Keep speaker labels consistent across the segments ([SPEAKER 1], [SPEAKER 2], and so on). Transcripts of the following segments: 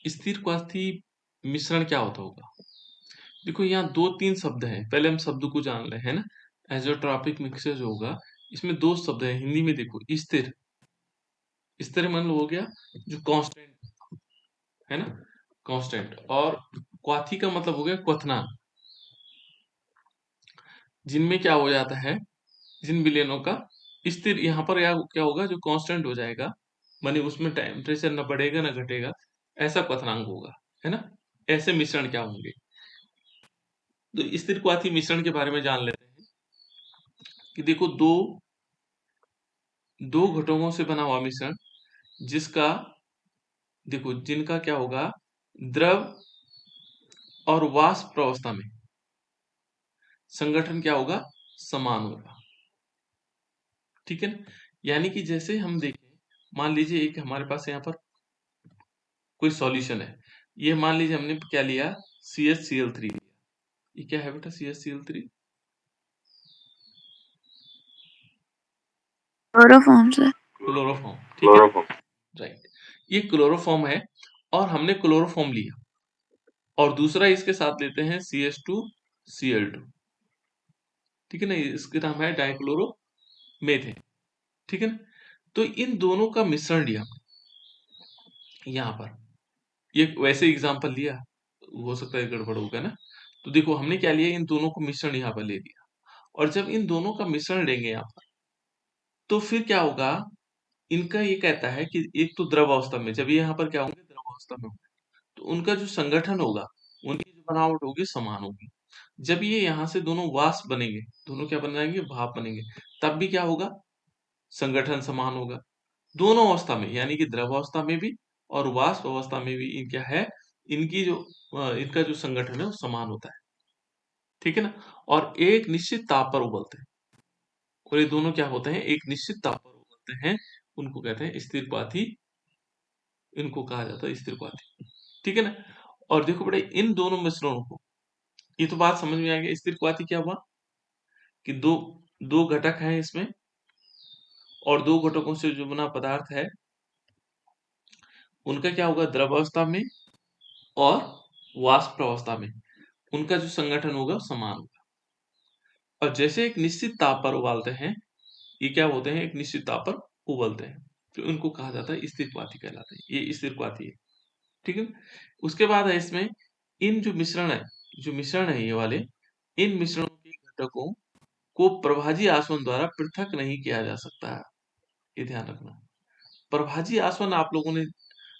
[SPEAKER 1] स्थिर क्वाथी मिश्रण क्या होता होगा? देखो यहाँ 2-3 शब्द हैं, पहले हम शब्द को जान लें, है ना? ऐज़ोट्रॉपिक मिक्सचर जो होगा, इसमें 2 शब्द हैं, हिंदी में देखो स्थिर, स्थिर मतलब हो गया जो कांस्टेंट, है ना? कांस्टेंट। और क्वाथी का मतलब हो गया क्वथनांक, जिनमें क्या हो जाता है, जिन विलयनों का स्थिर यहाँ पर या क्या होगा जो कांस्टेंट हो जाएगा, माने उसमें टेम्परेचर ना बढ़ेगा ना घटेगा, ऐसा क्वथनांक होगा, है ना? ऐसे मिश्रण क्या होंगे? तो स्थिर क्वाथी मिश्रण के बारे में जान लेते हैं कि देखो दो घटकों से बना हुआ मिश्रण, जिसका देखो जिनका क्या होगा, द्रव और वाष्प अवस्था में संगठन क्या होगा, समान होगा। ठीक है ना? यानी कि जैसे हम देखें, मान लीजिए एक हमारे पास यहाँ पर कोई सॉल्यूशन है, ये मान लीजिए हमने क्या लिया, CH Cl3 लिया। ये क्या है बेटा, CH Cl3?
[SPEAKER 2] क्लोरोफॉर्म से।
[SPEAKER 1] क्लोरोफॉर्म, ठीक है, राइट। ये क्लोरोफॉर्म है और हमने क्लोरोफॉर्म लिया, और दूसरा इसके साथ लेते हैं CH2Cl2, ठीक है ना? इसके नाम है डाइक्लोरो मेथेन, ठीक है ना? तो इन दोनों का मिश्रण लिया यहाँ पर, ये वैसे एग्जांपल लिया, हो सकता है गड़बड़ होगा ना। तो देखो हमने क्या लिया, इन दोनों को मिश्रण यहाँ पर ले लिया, और जब इन दोनों का मिश्रण लेंगे यहाँ पर, तो फिर क्या होगा, इनका ये कहता है कि एक तो द्रव अवस्था में, जब ये यहाँ पर क्या होंगे, द्रव अवस्था में होंगे, तो उनका जो संगठन होगा, उनकी जो बनावट होगी समान होगी। जब ये यहाँ से दोनों वाष्प बनेंगे, दोनों क्या बन जाएंगे, भाप बनेंगे, तब भी क्या होगा, संगठन समान होगा। दोनों अवस्था में, यानी कि द्रव अवस्था में भी और वाष्प अवस्था में भी इन क्या है, इनकी जो इनका जो संगठन है वो समान होता है, ठीक है ना? और एक निश्चित ताप पर उबलते हैं, और ये दोनों क्या होते हैं, एक निश्चित ताप पर उबलते हैं, उनको कहते हैं स्थिर क्वाथी, इनको कहा जाता है स्थिर क्वाथी, ठीक है ना? और देखो बड़े, इन दोनों मिश्रणों को, ये तो बात समझ में आ गई, स्थिर क्वाथी क्या हुआ कि दो दो घटक हैं इसमें, और दो घटकों से जो बना पदार्थ है, उनका क्या होगा, द्रवावस्था में और वाष्प अवस्था में उनका जो संगठन होगा समान होगा। और जैसे एक निश्चित ताप पर उबालते हैं, ये क्या होते हैं, एक निश्चित ताप पर उबलते हैं, तो इनको कहा जाता है स्थिर क्वाथी कहलाते हैं, ये स्थिर क्वाथी है, ठीक है। उसके बाद है इसमें, इन जो मिश्रण है ये वाले, इन मिश्रणों के घटकों को प्रभाजी आसवन द्वारा पृथक नहीं किया जा सकता है, ये ध्यान रखना। प्रभाजी आसवन आप लोगों ने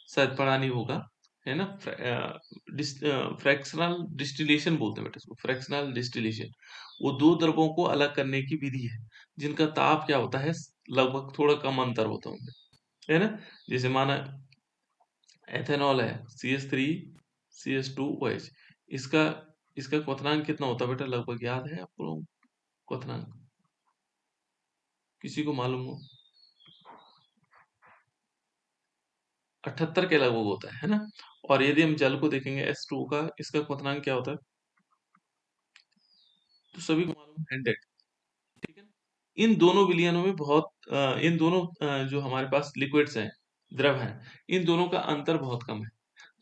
[SPEAKER 1] शायद पढ़ा नहीं होगा, है ना? फ्रैक्शनल डिस्टिलेशन बोलते हैं बेटा इसको, फ्रैक्शनल डिस्टिलेशन। वो दो द्रवों को अलग करने की विधि है, जिनका ताप क्या होता है, लगभग थोड़ा कम अंतर होता है उनमें, है ना? जैसे माना एथेनॉल है, CH3CH2OH, इसका इसका क्वथनांक कितना होता है बेटा, लगभग याद है आपको लोगों को क्वथनांक, किसी को मालूम हो? 78 के लगभग होता है ना? और यदि हम जल को देखेंगे H2O का, इसका क्वथनांक क्या होता है, तो सभी को मालूम है 100, ठीक है ना? इन दोनों विलयनों में इन दोनों जो हमारे पास लिक्विड्स हैं, द्रव हैं, इन दोनों का अंतर बहुत कम है।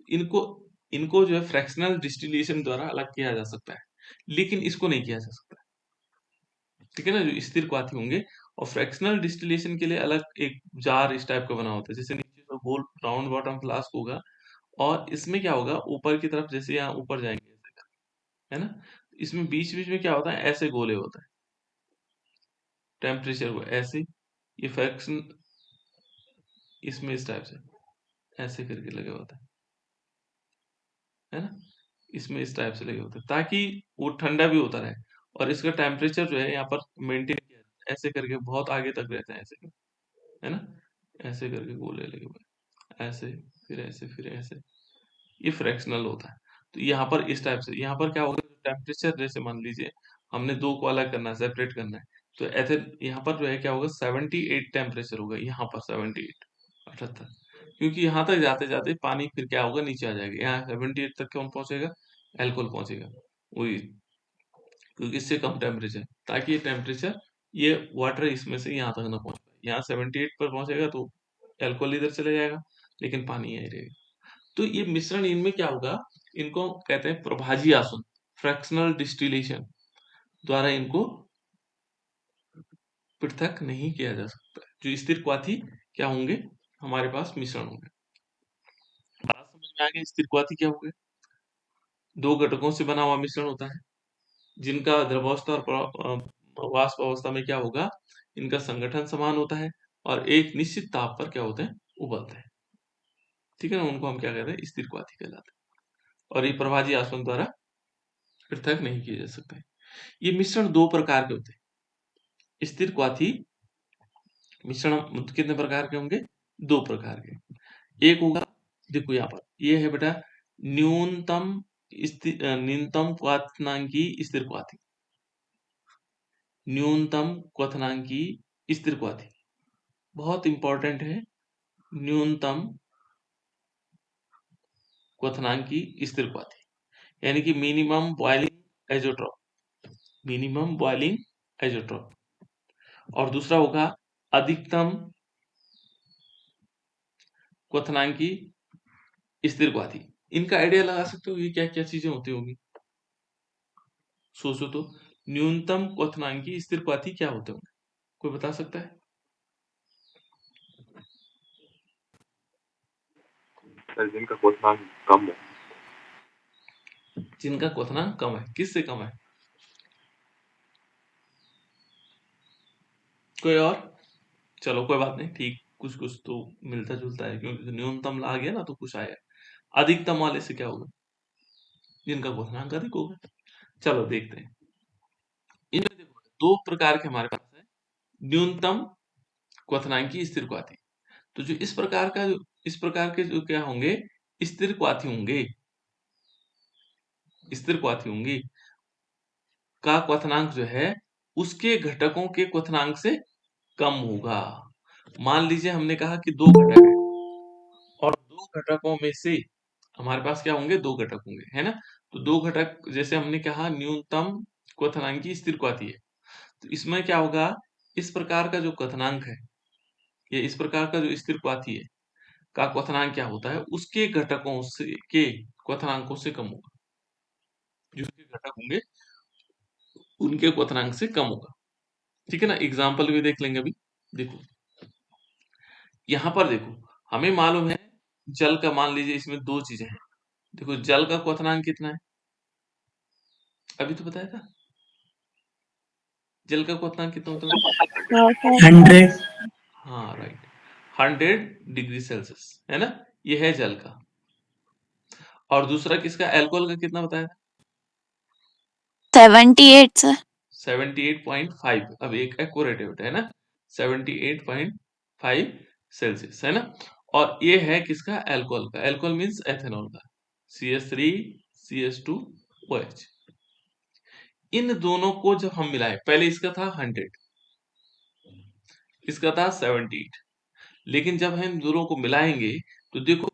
[SPEAKER 1] इनको इनको जो है फ्रैक्शनल डिस्टिलेशन द्वारा अलग किया जा सकता है, लेकिन इसको नहीं किया जा सकता, ठीक है ना? जो स्थिर क्वाथी होंगे, और फ्रैक्शनल डिस्टिलेशन के लिए अलग एक जार इस टाइप का बना होता है, जैसे नीचे तो गोल राउंड बॉटम फ्लास्क होगा, और इसमें क्या होगा, ऊपर की तरफ जैसे यहाँ ऊपर जाएंगे ऐसे करके, है ना? इसमें बीच बीच में क्या होता है, ऐसे गोले होता है, टेम्परेचर को ऐसे, ये फ्रैक्शन इसमें इस टाइप से ऐसे करके लगे होते हैं, है ना? इसमें इस टाइप से लगे होते हैं, ताकि वो ठंडा भी होता रहे, और इसका टेम्परेचर जो है यहाँ पर मेंटेन किया जाता है, ऐसे करके बहुत आगे तक रहते हैं, ऐसे करके, है ना? ऐसे करके गोले लगे हुए हैं, ऐसे फिर ऐसे, ये फ्रैक्शनल होता है। तो यहाँ पर इस टाइप से, यहाँ पर क्या होगा, टेम्परेचर जैसे मान लीजिए हमने दो को अलग करना है, सेपरेट करना है, तो ऐसे यहाँ पर जो है क्या होगा, 78 टेम्परेचर होगा, यहाँ पर 78, 78, क्योंकि यहाँ तक जाते जाते पानी फिर क्या होगा, नीचे आ जाएगा, यहाँ 78 तक कौन पहुंचेगा, एल्कोहल पहुंचेगा, वही, क्योंकि इससे कम टेम्परेचर, ताकि ये टेम्परेचर, ये वाटर इसमें से यहाँ तक ना पहुंच पाए, यहाँ 78 पर पहुंचेगा तो एल्कोहल इधर चले जाएगा, लेकिन पानी यहीं रहेगा। तो ये मिश्रण इनमें क्या होगा, इनको कहते हैं प्रभाजी आसवन, फ्रैक्शनल डिस्टिलेशन द्वारा इनको पृथक नहीं किया जा सकता। जो स्थिर क्वाथी क्या होंगे, हमारे पास मिश्रण होंगे। बात समझ में आ गई, स्थिर क्वाथी क्या होंगे, दो घटकों से बना हुआ मिश्रण होता है, जिनका द्रवावस्था और वाष्प अवस्था में क्या होगा, इनका संगठन समान होता है और एक निश्चित ताप पर क्या होते हैं, उबलते हैं। ठीक है ना, उनको हम क्या कहते हैं, स्थिर क्वाथी कहलाते हैं। और ये प्रभाजी आसवन द्वारा पृथक नहीं किए जा सकते। ये मिश्रण दो प्रकार के होते हैं। स्थिर क्वाथी मिश्रण कितने प्रकार के होंगे, दो प्रकार के। एक होगा, देखो यहाँ पर ये है बेटा, न्यूनतम न्यूनतम क्वथनांकी स्थिर क्वाथी, न्यूनतम क्वथनांकी स्थिर क्वाथी, बहुत इंपॉर्टेंट है। न्यूनतम क्वथनांकी स्थिर क्वाथी, यानी कि minimum boiling azeotrope, minimum boiling azeotrope. और दूसरा होगा अधिकतम क्वथनांकी स्थिर क्वाथी। इनका आइडिया लगा सकते हो, ये क्या क्या चीजें होती होंगी, सोचो तो। न्यूनतम क्वथनांकी स्थिर क्वाथी क्या होते होंगे, कोई बता सकता है?
[SPEAKER 2] जिनका क्वथनांक कम है,
[SPEAKER 1] जिनका क्वथनांक कम है, किससे कम है, कोई और? चलो कोई बात नहीं, ठीक, कुछ कुछ तो मिलता जुलता है, क्योंकि न्यूनतम आ गया ना तो कुछ आया। अधिकतम वाले से क्या होगा, जिनका क्वथनांक अधिक होगा। चलो देखते हैं। इनमें देखो दो प्रकार के हमारे पास है, न्यूनतम क्वथनांकी स्थिर क्वाथी। तो जो इस प्रकार के जो क्या होंगे, स्थिर क्वाथी होंगे, स्थिर क्वाथी होंगी का क्वथनांक जो है उसके घटकों के क्वथनांक से कम होगा। मान लीजिए हमने कहा कि दो घटक है और दो घटकों में से हमारे पास क्या होंगे, दो घटक होंगे, है ना। तो दो घटक, जैसे हमने कहा न्यूनतम क्वथनांकी स्थिर क्वाथी है, तो इसमें क्या होगा, इस प्रकार का जो क्वथनांक है, ये इस प्रकार का जो स्थिर क्वाथी है का क्वथनांक क्या होता है, उसके घटकों से के क्वथनांकों से कम होगा। जो उसके घटक होंगे उनके क्वथनांक से कम होगा। ठीक है ना, एग्जाम्पल भी देख लेंगे अभी। देखो यहाँ पर देखो, हमें मालूम है जल का, मान लीजिए इसमें दो चीजें हैं। देखो जल का क्वथनांक कितना है, अभी तो बताया था, जल का क्वथनांक कितना होता है,
[SPEAKER 3] 100।
[SPEAKER 1] हाँ राइट, 100 डिग्री सेल्सियस, है ना, ये है जल का। और दूसरा किसका, अल्कोहल का कितना बताया था,
[SPEAKER 3] 78 सर।
[SPEAKER 1] 78.5, अब एक एक्यूरेट है ना, 78.5 सेल्सियस, है ना। और ये है किसका, अल्कोहल का, अल्कोहल मीन्स एथेनॉल का, CH3CH2OH। इन दोनों को जब हम मिलाएं, पहले इसका था 100, इसका था 78, लेकिन जब हम दोनों को मिलाएंगे तो देखो,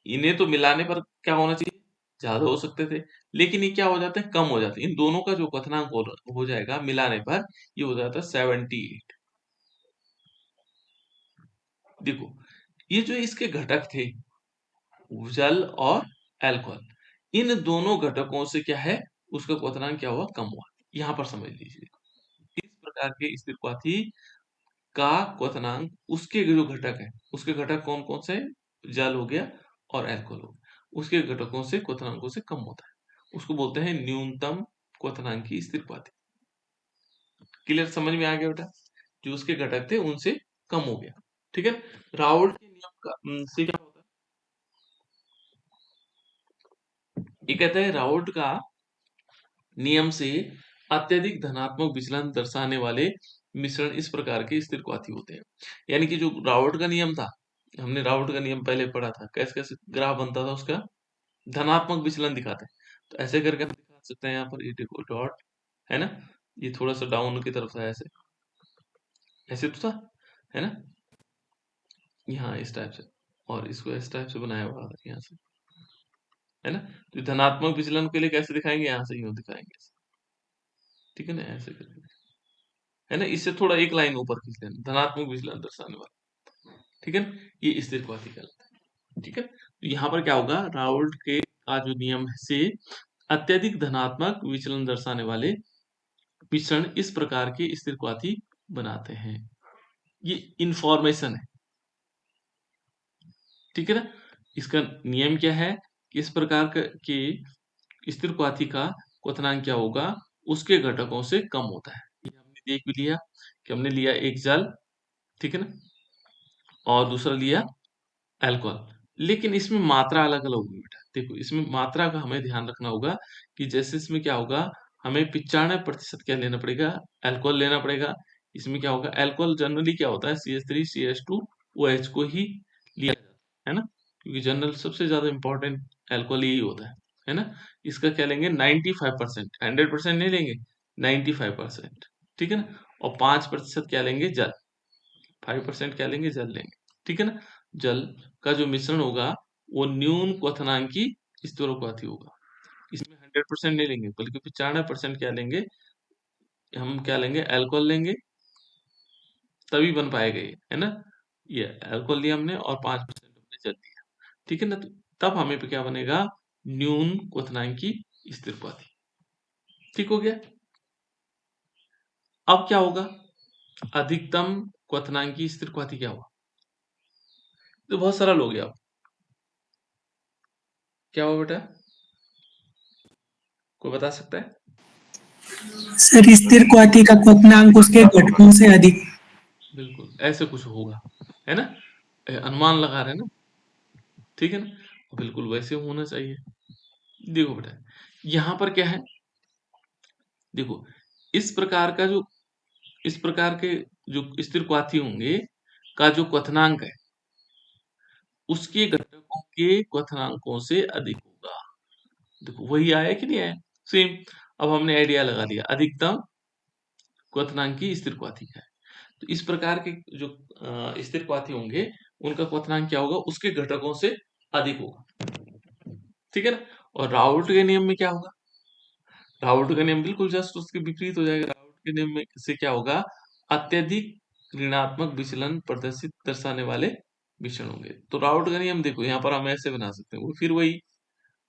[SPEAKER 1] इन्हें तो मिलाने पर क्या होना चाहिए, ज्यादा हो सकते थे, लेकिन ये क्या हो जाते हैं, कम हो जाते हैं। इन दोनों का जो क्वथनांक हो जाएगा मिलाने पर, ये हो जाता है 78। देखो ये जो इसके घटक थे, जल और अल्कोहल, इन दोनों घटकों से क्या है, उसका क्वथनांक क्या हुआ, कम हुआ। यहां पर समझ लीजिए, इस प्रकार के स्थिर क्वाथी का क्वथनांक, उसके जो घटक है, उसके घटक कौन कौन से हैं? जल हो गया और अल्कोहल हो गया, उसके घटकों से क्वथनांकों से कम होता है, उसको बोलते हैं न्यूनतम क्वथनांकी स्थिर क्वाथी। क्लियर, समझ में आ गया बेटा, जो उसके घटक थे उनसे कम हो गया। ठीक है, राउल्ट के नियम का से क्या होता है, ये कहते हैं राउल्ट का नियम से अत्यधिक धनात्मक विचलन दर्शाने वाले मिश्रण इस प्रकार के स्थिर क्वाथी होते हैं। यानी कि जो राउल्ट का नियम था, हमने राउल्ट का नियम पहले पढ़ा था, कैसे कैसे ग्राफ बनता था उसका, धनात्मक विचलन दिखाते हैं। तो ऐसे करके हम दिखा सकते हैं, यहाँ पर ये देखो डॉट, है ना, ये थोड़ा सा डाउन की तरफ था, ऐसे ऐसे तो था, है ना, यहाँ इस टाइप से, और इसको इस टाइप से बनाया हुआ था यहाँ से, है ना। तो धनात्मक विचलन के लिए कैसे दिखाएंगे, यहाँ से यूं दिखाएंगे, ठीक है ना, ऐसे करके, है ना, इससे थोड़ा एक लाइन ऊपर खींच लेना, धनात्मक विचलन दर्शाने वाला। ठीक है ना, ये स्थिर क्वाथी कहलाता है। ठीक है, तो यहाँ पर क्या होगा, राउल्ट के का जो नियम से अत्यधिक धनात्मक विचलन दर्शाने वाले मिश्रण इस प्रकार के स्थिरक्वाथी बनाते हैं। ये इंफॉर्मेशन है, ठीक है ना। इसका नियम क्या है कि इस प्रकार के स्थिरक्वाथी का क्वथनांक क्या होगा, उसके घटकों से कम होता है। ये हमने देख भी लिया कि हमने लिया एक जल, ठीक है ना, और दूसरा लिया अल्कोहल, लेकिन इसमें मात्रा अलग-अलग होगी बेटा। देखो इसमें मात्रा का हमें ध्यान रखना होगा कि जैसे इसमें क्या होगा, हमें 95% क्या लेना पड़ेगा, अल्कोहल लेना पड़ेगा। इसमें क्या होगा, अल्कोहल जनरली क्या होता है CH3 CH2 OH को ही लिया जाता है ना? क्योंकि जनरल सबसे ज़्यादा इम्पोर्टेंट अल्कोहल यही होता है ना? इसका क्या लेंगे 95%, 100% नहीं लेंगे, 95%, ठीक है ना? और 5% क्या लेंगे, जल। 5% क्या लेंगे, जल लेंगे, ठीक है ना। जल का जो मिश्रण होगा वो न्यून क्वथनांकी स्थिरोक्वाथी होगा। इसमें 100% नहीं लेंगे बल्कि 95% क्या लेंगे, हम क्या लेंगे, अल्कोहल लेंगे, तभी बन पाएगा ये, है ना। ये अल्कोहल लिया हमने और 5% हमने जल लिया, ठीक है ना। तो तब हमें पे क्या बनेगा, न्यून क्वथनांकी स्थिरोक्वाथी, ठीक हो गया। अब क्या होगा, अधिकतम क्वथनांकी स्थिरोक्वाथी क्या होगा, तो बहुत सरल हो गया। अब क्या होगा बेटा, कोई बता सकता है?
[SPEAKER 3] सर स्थिरक्वाथी का क्वथनांक उसके घटकों से अधिक।
[SPEAKER 1] बिल्कुल ऐसे कुछ होगा, है ना। अनुमान लगा रहे हैं ना, ठीक है ना, बिल्कुल वैसे होना चाहिए। देखो बेटा यहाँ पर क्या है, देखो इस प्रकार का जो, इस प्रकार के जो स्थिरक्वाथी होंगे का जो क्वथनांक है उसके घटकों के क्वथनांकों से अधिक होगा। देखो वही आया कि नहीं आया, सेम। अब हमने आइडिया लगा लिया, अधिकतम क्वथनांकी स्थिरक्वाथी का है। तो इस प्रकार के जो स्थिरक्वाथी होंगे उनका क्वथनांक क्या होगा, उसके घटकों से अधिक होगा, ठीक है ना। और राउल्ट के नियम में क्या होगा, राउल्ट का नियम बिल्कुल जस्ट उसके विपरीत हो जाएगा। राउल्ट के नियम में से क्या होगा, अत्यधिक ऋणात्मक विचलन प्रदर्शित दर्शाने वाले मिश्रण होंगे। तो राउल्ट का नियम देखो यहाँ पर हम ऐसे बना सकते हैं, वो फिर वही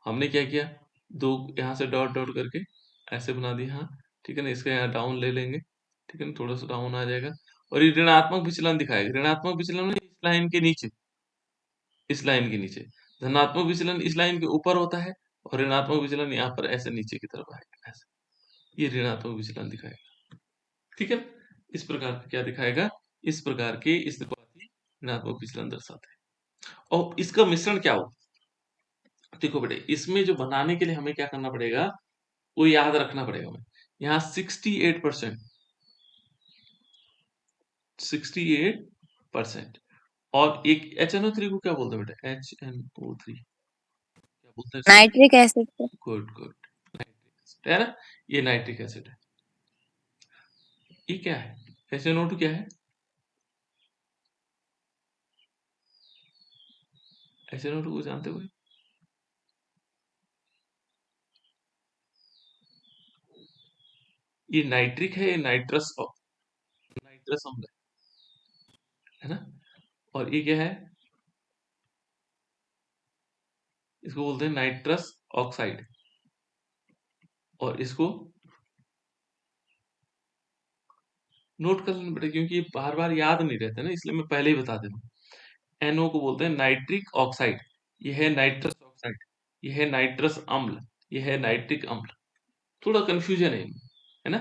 [SPEAKER 1] हमने क्या किया, दो यहाँ से डॉट डॉट करके ऐसे बना दिया, हाँ ठीक है ना। इसका यहाँ डाउन ले लेंगे, ठीक है ना, थोड़ा सा डाउन आ जाएगा और ये ऋणात्मक विचलन दिखाएगा। ऋणात्मक विचलन में इस लाइन के नीचे, इस लाइन के नीचे, धनात्मक विचलन इस लाइन के ऊपर होता है और ऋणात्मक विचलन यहाँ पर ऐसे नीचे की तरफ आएगा, ऐसे ये ऋणात्मक विचलन दिखाएगा, ठीक है। इस प्रकार का क्या दिखाएगा, इस प्रकार के स्थिरक्वाथी ऋणात्मक विचलन दर्शाते हैं। और इसका मिश्रण क्या हो, देखो बेटे इसमें जो बनाने के लिए हमें क्या करना पड़ेगा, वो याद रखना पड़ेगा हमें। यहाँ 68%, 68% और एक HNO3 को क्या बोलते हैं बेटा, HNO3 क्या बोलते हैं,
[SPEAKER 4] nitric acid.
[SPEAKER 1] Good good, nitric acid है ना, ये नाइट्रिक एसिड है। ये क्या है, HNO2 क्या है, HNO2 को जानते हो, ये नाइट्रिक है, ये नाइट्रस नाइट्रस अम्ल है ना। और ये क्या है, इसको बोलते हैं नाइट्रस ऑक्साइड। और इसको नोट कर लेना बेटा, क्योंकि ये बार बार याद नहीं रहता ना, इसलिए मैं पहले ही बता देता हूँ। NO को बोलते हैं नाइट्रिक ऑक्साइड, ये है नाइट्रस ऑक्साइड, ये है नाइट्रस अम्ल, ये है नाइट्रिक अम्ल। थोड़ा कंफ्यूजन है ना।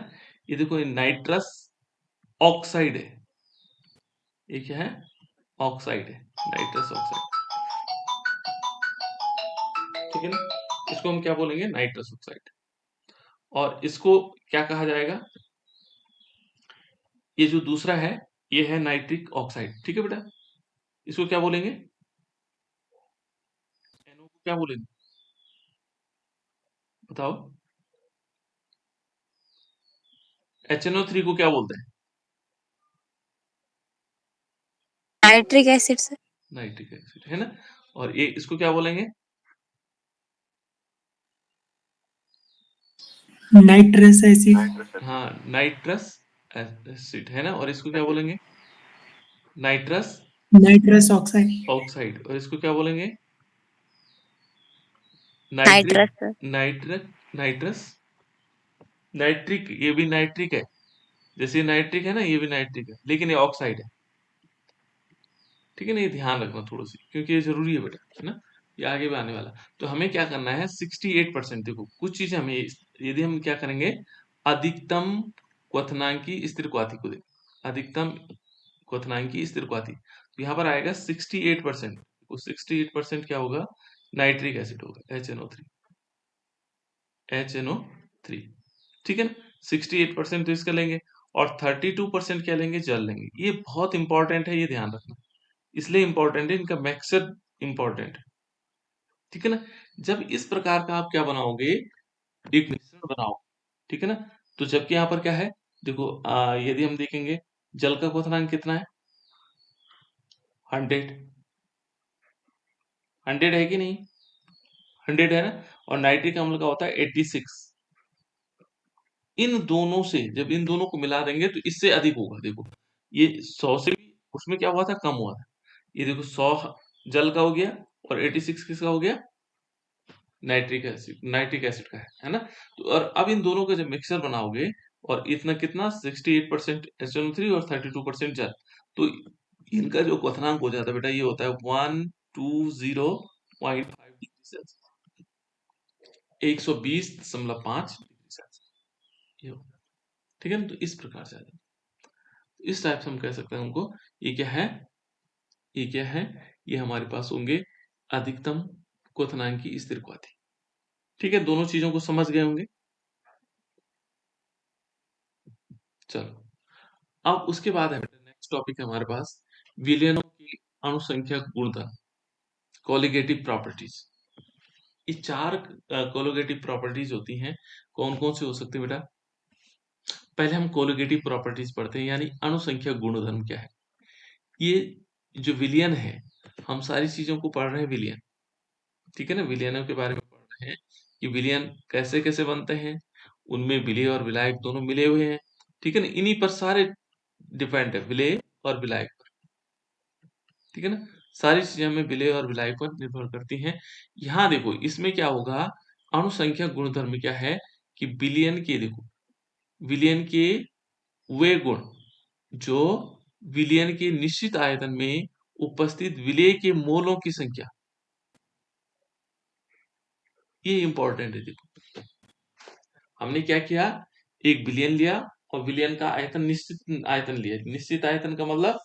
[SPEAKER 1] ये देखो ये नाइट्रस ऑक्साइड है, ये क्या है, ऑक्साइड है, नाइट्रस ऑक्साइड, ठीक है ना। इसको हम क्या बोलेंगे, नाइट्रस ऑक्साइड। और इसको क्या कहा जाएगा, ये जो दूसरा है ये है नाइट्रिक ऑक्साइड, ठीक है बेटा। इसको क्या बोलेंगे, NO को क्या बोलेंगे, बताओ। HNO3 को क्या बोलते हैं,
[SPEAKER 4] नाइट्रिक एसिड से।
[SPEAKER 1] नाइट्रिक एसिड है ना। और ये इसको क्या बोलेंगे,
[SPEAKER 3] नाइट्रस एसिड।
[SPEAKER 1] हाँ नाइट्रस एसिड है ना। और इसको क्या बोलेंगे, नाइट्रस
[SPEAKER 3] नाइट्रस ऑक्साइड।
[SPEAKER 1] ऑक्साइड। और इसको क्या बोलेंगे, nitric,
[SPEAKER 4] nitrous sir.
[SPEAKER 1] Nitric, nitrous, nitric, ये भी नाइट्रिक है, जैसे नाइट्रिक है ना, ये भी नाइट्रिक है, लेकिन ये ऑक्साइड है। ठीक है ना, ये ध्यान रखना थोड़ा सी, क्योंकि ये जरूरी है बेटा, है ना, ये आगे भी आने वाला। तो हमें क्या करना है, 68%। देखो कुछ चीजें हमें, यदि हम क्या करेंगे, अधिकतम क्वथनांकी स्थिर क्वाथी को देखें, अधिकतम क्वथनांकी स्थिर क्वाथी, तो यहाँ पर आएगा 68%। तो 68% क्या होगा, नाइट्रिक एसिड होगा, HNO3, HNO3। ठीक है ना, 68% तो इसका लेंगे, और 32% क्या लेंगे, जल लेंगे। ये बहुत इंपॉर्टेंट है, ये ध्यान रखना, इसलिए इंपॉर्टेंट है, इनका मिक्सचर इंपॉर्टेंट है। ठीक है ना, जब इस प्रकार का आप क्या बनाओगे, एक मिश्रण बनाओ, ठीक है ना, तो जबकि यहाँ पर क्या है, देखो यदि हम देखेंगे, जल का क्वथनांक कितना है, 100, 100 है कि नहीं, 100 है ना, और नाइट्रिक अम्ल का होता है 86। इन दोनों से, जब इन दोनों को मिला देंगे तो इससे अधिक होगा। देखो ये 100 से भी उसमें क्या हुआ था, कम हुआ था। ये देखो 100 जल का हो गया, और 86 किसका हो गया, नाइट्रिक एसिड का है ना। तो और अब इन दोनों का जब मिक्सर बनाओगे, और इतना कितना, 68% HNO3 और 32% जल, तो इनका जो क्वथनांक हो जाता है बेटा, ये होता है 120.5 डिग्री सेल्सियस, 120.5 डिग्री सेल्सियस, ये होता है। ठीक है ना, तो इस प्रकार से आ जाता है। तो इस टाइप से हम कह सकते हैं हमको, ये क्या है, ये क्या है, ये हमारे पास होंगे अधिकतम क्वथनांकी स्थिर क्वाथी। ठीक है, दोनों चीजों को समझ गए होंगे। चलो अब उसके बाद है नेक्स्ट टॉपिक है हमारे पास, विलयनों की अणुसंख्या गुणधर्म, कोलिगेटिव प्रॉपर्टीज। ये 4 कोलिगेटिव प्रॉपर्टीज होती हैं। कौन कौन से हो सकते हैं बेटा, पहले हम कोलिगेटिव प्रॉपर्टीज पढ़ते हैं, यानी अणुसंख्या गुणधर्म क्या है। ये जो विलयन है, हम सारी चीजों को पढ़ रहे हैं विलयन, ठीक है ना, विलयनों के बारे में पढ़ रहे हैं कि विलयन कैसे कैसे बनते हैं, उनमें विलेय और विलायक दोनों मिले हुए हैं। ठीक है ना, इन्हीं पर सारे डिपेंड है, विलेय और विलायक पर। ठीक है ना, सारी चीजें हमें विलेय और विलायक पर निर्भर करती हैं। यहाँ देखो इसमें क्या होगा, अणुसंख्या गुणधर्म क्या है, कि विलयन के, देखो विलयन के वे गुण जो विलयन के निश्चित आयतन में उपस्थित विलेय के मोलों की संख्या, ये इंपॉर्टेंट है। देखो हमने क्या किया, एक विलयन लिया, और विलयन का आयतन, निश्चित आयतन लिया। निश्चित आयतन का मतलब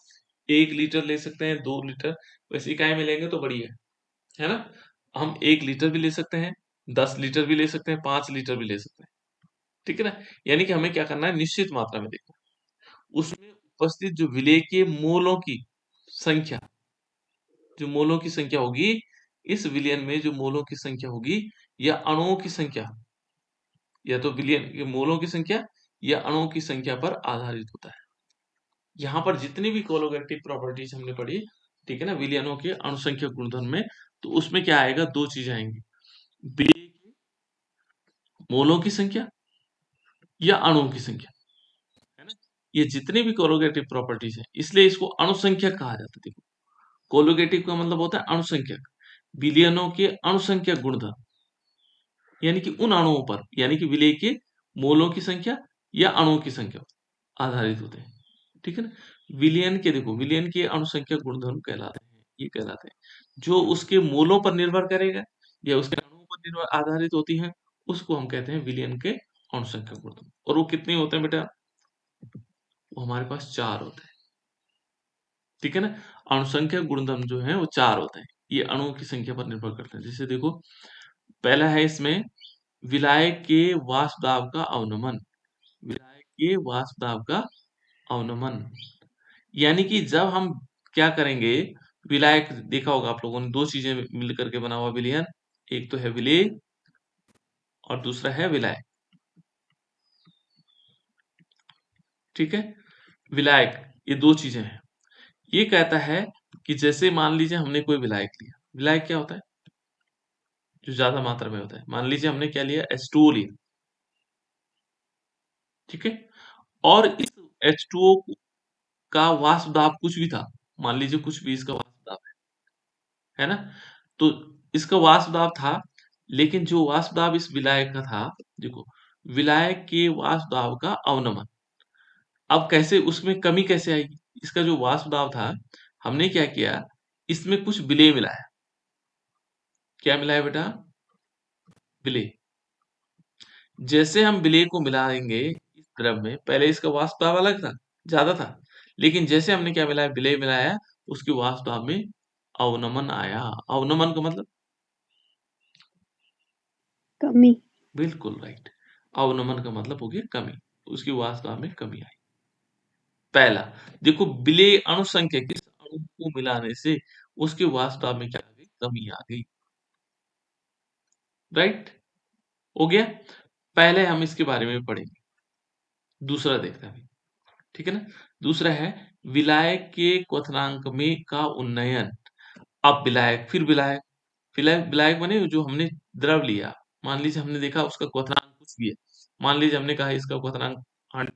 [SPEAKER 1] 1 लीटर ले सकते हैं, 2 लीटर, वैसे इकाई में लेंगे तो बढ़िया है ना। हम 1 लीटर भी ले सकते हैं, 10 लीटर भी ले सकते हैं, 5 लीटर भी ले सकते हैं। ठीक है ना, यानी कि हमें क्या करना है, निश्चित मात्रा में देखो, उसमें उपस्थित जो विलेय के मोलों की संख्या, जो मोलों की संख्या होगी, इस विलयन में जो मोलों की संख्या होगी, या अणुओं की संख्या, या तो विलयन के मोलों की संख्या या अणुओं की संख्या पर आधारित होता है। यहाँ पर जितनी भी कोलोगेटिव प्रॉपर्टीज हमने पढ़ी, ठीक है ना, विलयनों के अणुसंख्या गुणधर्म में, तो उसमें क्या आएगा, 2 चीजें आएंगी, विलेय के मोलों की संख्या या अणुओं की संख्या, है ना। ये जितनी भी कोलोगेटिव प्रॉपर्टीज है, इसलिए इसको अणुसंख्यक कहा जाता है। देखो कोलोगेटिव का मतलब होता है अणुसंख्यक, विलयनों के अणुसंख्या गुणधर्म, यानी कि उन अणुओं पर, यानी कि विलेय के मोलों की संख्या या अणुओं की संख्या आधारित होते हैं। ठीक है ना, विलयन के, देखो विलयन के अणुसंख्या गुणधर्म कहलाते हैं, ये कहलाते हैं, जो उसके मोलों पर निर्भर करेगा या उसके अणुओं पर निर्भर आधारित होती है, उसको हम कहते हैं विलयन के अणुसंख्या गुणधर्म। और वो कितने होते हैं बेटा, वो हमारे पास 4 होते हैं। ठीक है ना, अणुसंख्या गुणधर्म जो है वो 4 होते हैं, ये अणुओं की संख्या पर निर्भर करते हैं। जैसे देखो पहला है इसमें, विलायक के वाष्प दाब का अवनमन, विलायक के वाष्प दाब का अवनमन, यानी कि जब हम क्या करेंगे, विलायक देखा होगा आप लोगों ने, 2 चीजें मिल करके बना हुआ विलयन, एक तो है विलेय और दूसरा है विलायक। ठीक है, विलायक, ये 2 चीजें हैं। ये कहता है कि जैसे मान लीजिए हमने कोई विलायक लिया, विलायक क्या होता है, जो ज्यादा मात्रा में होता है। मान लीजिए हमने क्या लिया, H2O लिया, ठीक है, और इस H2O का वाष्प दाब कुछ भी था, मान लीजिए कुछ भी इसका वाष्प दाब है ना, तो इसका वाष्प दाब था, लेकिन जो वाष्प दाब इस विलायक का था, देखो विलायक के वाष्प दाब का अवनमन, अब कैसे उसमें कमी कैसे आएगी? इसका जो वाष्प दाब था, हमने क्या किया, इसमें कुछ विलेय मिलाया। क्या मिलाया बेटा? विलेय। जैसे हम विलेय को मिलाएंगे इस द्रव में, पहले इसका वाष्प दाब अलग था, ज्यादा था, लेकिन जैसे हमने क्या मिलाया, विलेय मिलाया, उसके वाष्प दाब में अवनमन आया। अवनमन का मतलब
[SPEAKER 4] कमी।
[SPEAKER 1] बिल्कुल राइट, अवनमन का मतलब हो गया कमी, उसकी वाष्प दाब में कमी आई। पहला देखो, विलेय अणु संख्या, किस अणु को मिलाने से उसके वाष्प दाब में क्या आ गई, कमी आ गई। राइट, हो गया। पहले हम इसके बारे में पढ़ेंगे, दूसरा देखते हैं, ठीक है ना। दूसरा है विलायक के क्वथनांक में का उन्नयन। अब विलायक, फिर विलायक, विलायक विलायक माने जो हमने द्रव लिया, मान लीजिए हमने देखा उसका क्वथनांक कुछ भी है, मान लीजिए हमने कहा इसका क्वथनांक 100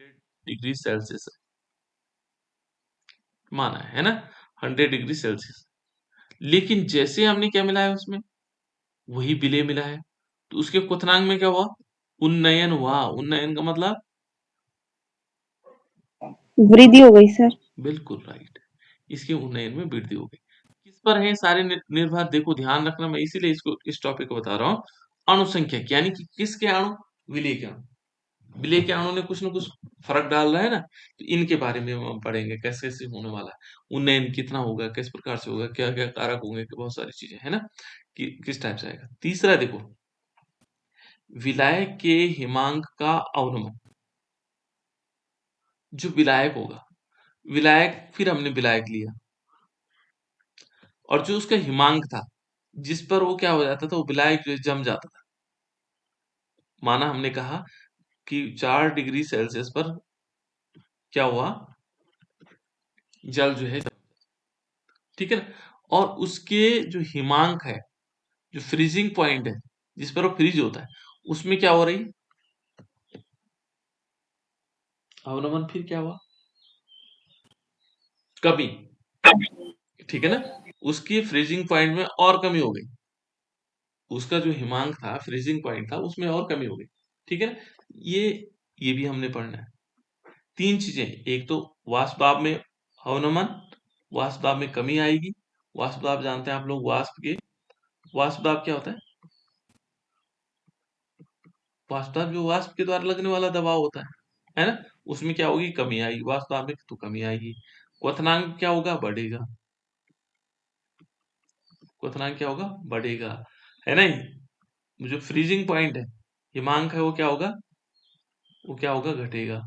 [SPEAKER 1] डिग्री सेल्सियस है, माना है ना, 100 डिग्री सेल्सियस, लेकिन जैसे हमने क्या मिलाया उसमें, वही विलेय मिला है, तो उसके क्वथनांक में क्या हुआ, उन्नयन हुआ। उन्नयन का मतलब
[SPEAKER 4] वृद्धि हो गई सर।
[SPEAKER 1] बिल्कुल राइट, इसके उन्नयन में वृद्धि हो गई। किस पर है सारे निर्भर, देखो ध्यान रखना, मैं इसीलिए इसको इस टॉपिक को बता रहा हूँ। अणुसंख्यक यानी कि किसके अणु, विलेय के अणु। विलेय के अणु ने कुछ न कुछ फर्क डाल रहा है ना, तो इनके बारे में हम पढ़ेंगे, कैसे कैसे होने वाला है, उन्नयन कितना होगा, किस प्रकार से होगा, क्या क्या कारक होंगे, बहुत सारी चीजें है ना, कि किस टाइप से आएगा। तीसरा देखो, विलायक के हिमांक का अवनमन। जो विलायक होगा, विलायक, फिर हमने विलायक लिया, और जो उसका हिमांक था, जिस पर वो क्या हो जाता था, वो विलायक जो है जम जाता था। माना हमने कहा कि 4 डिग्री सेल्सियस पर क्या हुआ, जल जो है, ठीक है ना, और उसके जो हिमांक है, जो फ्रीजिंग पॉइंट है, जिस पर वो फ्रीज होता है, उसमें क्या हो रही, अवनमन, फिर क्या हुआ, कमी, ठीक है ना, उसकी फ्रीजिंग पॉइंट में और कमी हो गई, उसका जो हिमांक था, फ्रीजिंग पॉइंट था, उसमें और कमी हो गई, ठीक है ना। ये ये भी हमने पढ़ना है। तीन चीजें, एक तो वाष्प दाब में अवनमन, वाष्प दाब में कमी आएगी। वाष्प दाब जानते हैं आप लोग, वाष्प दाब क्या होता है, वाष्प दाब जो वाष्प के द्वारा लगने वाला दबाव होता है ना, उसमें क्या होगी, कमी आएगी, वाष्प दाब में तो कमी आएगी। क्वथनांक क्या होगा, बढ़ेगा, क्वथनांक क्या होगा, बढ़ेगा, है ना। जो फ्रीजिंग पॉइंट है, हिमांक है, वो क्या होगा, वो क्या होगा, घटेगा।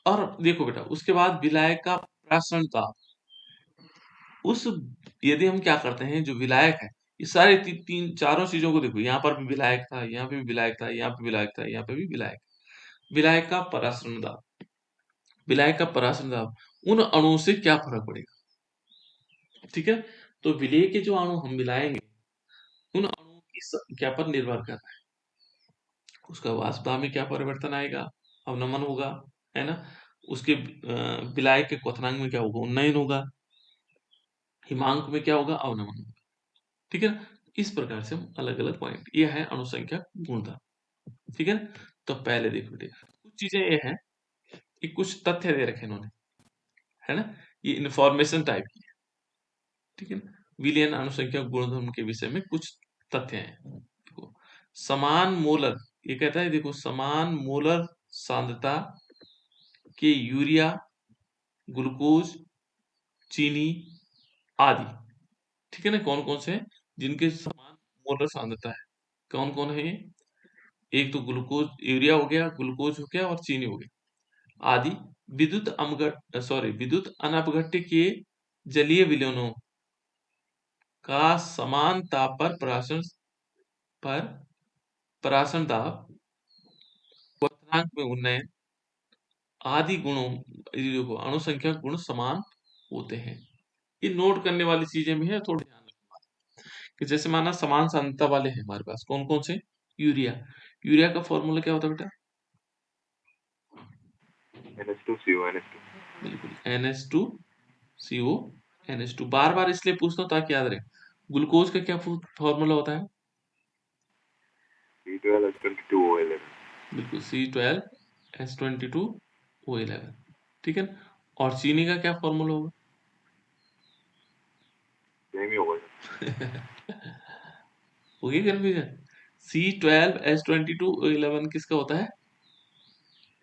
[SPEAKER 1] और देखो बेटा, उसके बाद विलायक का प्रासरण दाब, उस, यदि हम क्या करते हैं, जो विलायक है, ये सारे तीन चारों चीजों को देखो, यहाँ पर भी विलायक था, यहाँ पे भी विलायक था, यहाँ पे विलायक था, यहाँ पे भी विलायक, विलायक का परासरण दाब, विलायक का परासरण दाब, उन अणुओं से क्या फर्क पड़ेगा, ठीक है। तो विलेय के जो अणु हम मिलाएंगे, उन अणुओं की क्या पर निर्भर करता है, उसका वाष्प दाब में क्या परिवर्तन आएगा, अवनमन होगा, है ना, उसके विलायक के क्वथनांक में क्या होगा, उन्नयन होगा, हिमांक में क्या होगा, अवनमन होगा, ठीक है ना। इस प्रकार से हम अलग अलग पॉइंट, ये है अणुसंख्या गुणधर्म, ठीक है ना। तो पहले देखो बेटे, कुछ चीजें ये हैं कि कुछ तथ्य दे रखे इन्होंने, है ना, ये इंफॉर्मेशन टाइप की है, ठीक है ना। विलयन अणुसंख्या गुणधर्म के विषय में कुछ तथ्य हैं। देखो, समान मोलर, ये कहता है, देखो समान मोलर सांद्रता के यूरिया, ग्लूकोज, चीनी आदि, ठीक है ना, कौन कौन से हैं जिनके समान मोलर सांद्रता है, कौन कौन है ये, एक तो ग्लूकोज, यूरिया हो गया, ग्लूकोज हो गया, और चीनी हो गया आदि, विद्युत अनपघट्य के जलीय विलयनों का समान ताप पर परासरण दाब, क्वथनांक में उन्नयन आदि गुणों, ये देखो अणुसंख्या गुण समान होते हैं। ये नोट करने वाली चीजें भी है, थोड़ा ध्यान रखना कि जैसे माना समान सांद्रता वाले हैं हमारे पास, कौन कौन से, यूरिया, यूरिया का फॉर्मूला क्या होता है बेटा,
[SPEAKER 2] NH2CO NH2।
[SPEAKER 1] बिल्कुल NH2CO NH2, बार बार इसलिए पूछता हूँ ताकि याद रहे। ग्लूकोज का क्या फॉर्मूला होता है,
[SPEAKER 2] C12H22O11।
[SPEAKER 1] बिल्कुल C12H22O11, ठीक है ना। और चीनी का क्या फॉर्मूला होगा?
[SPEAKER 2] सेम ही होगा।
[SPEAKER 1] हो गया कंफ्यूजन? C12H22O11 किसका होता है?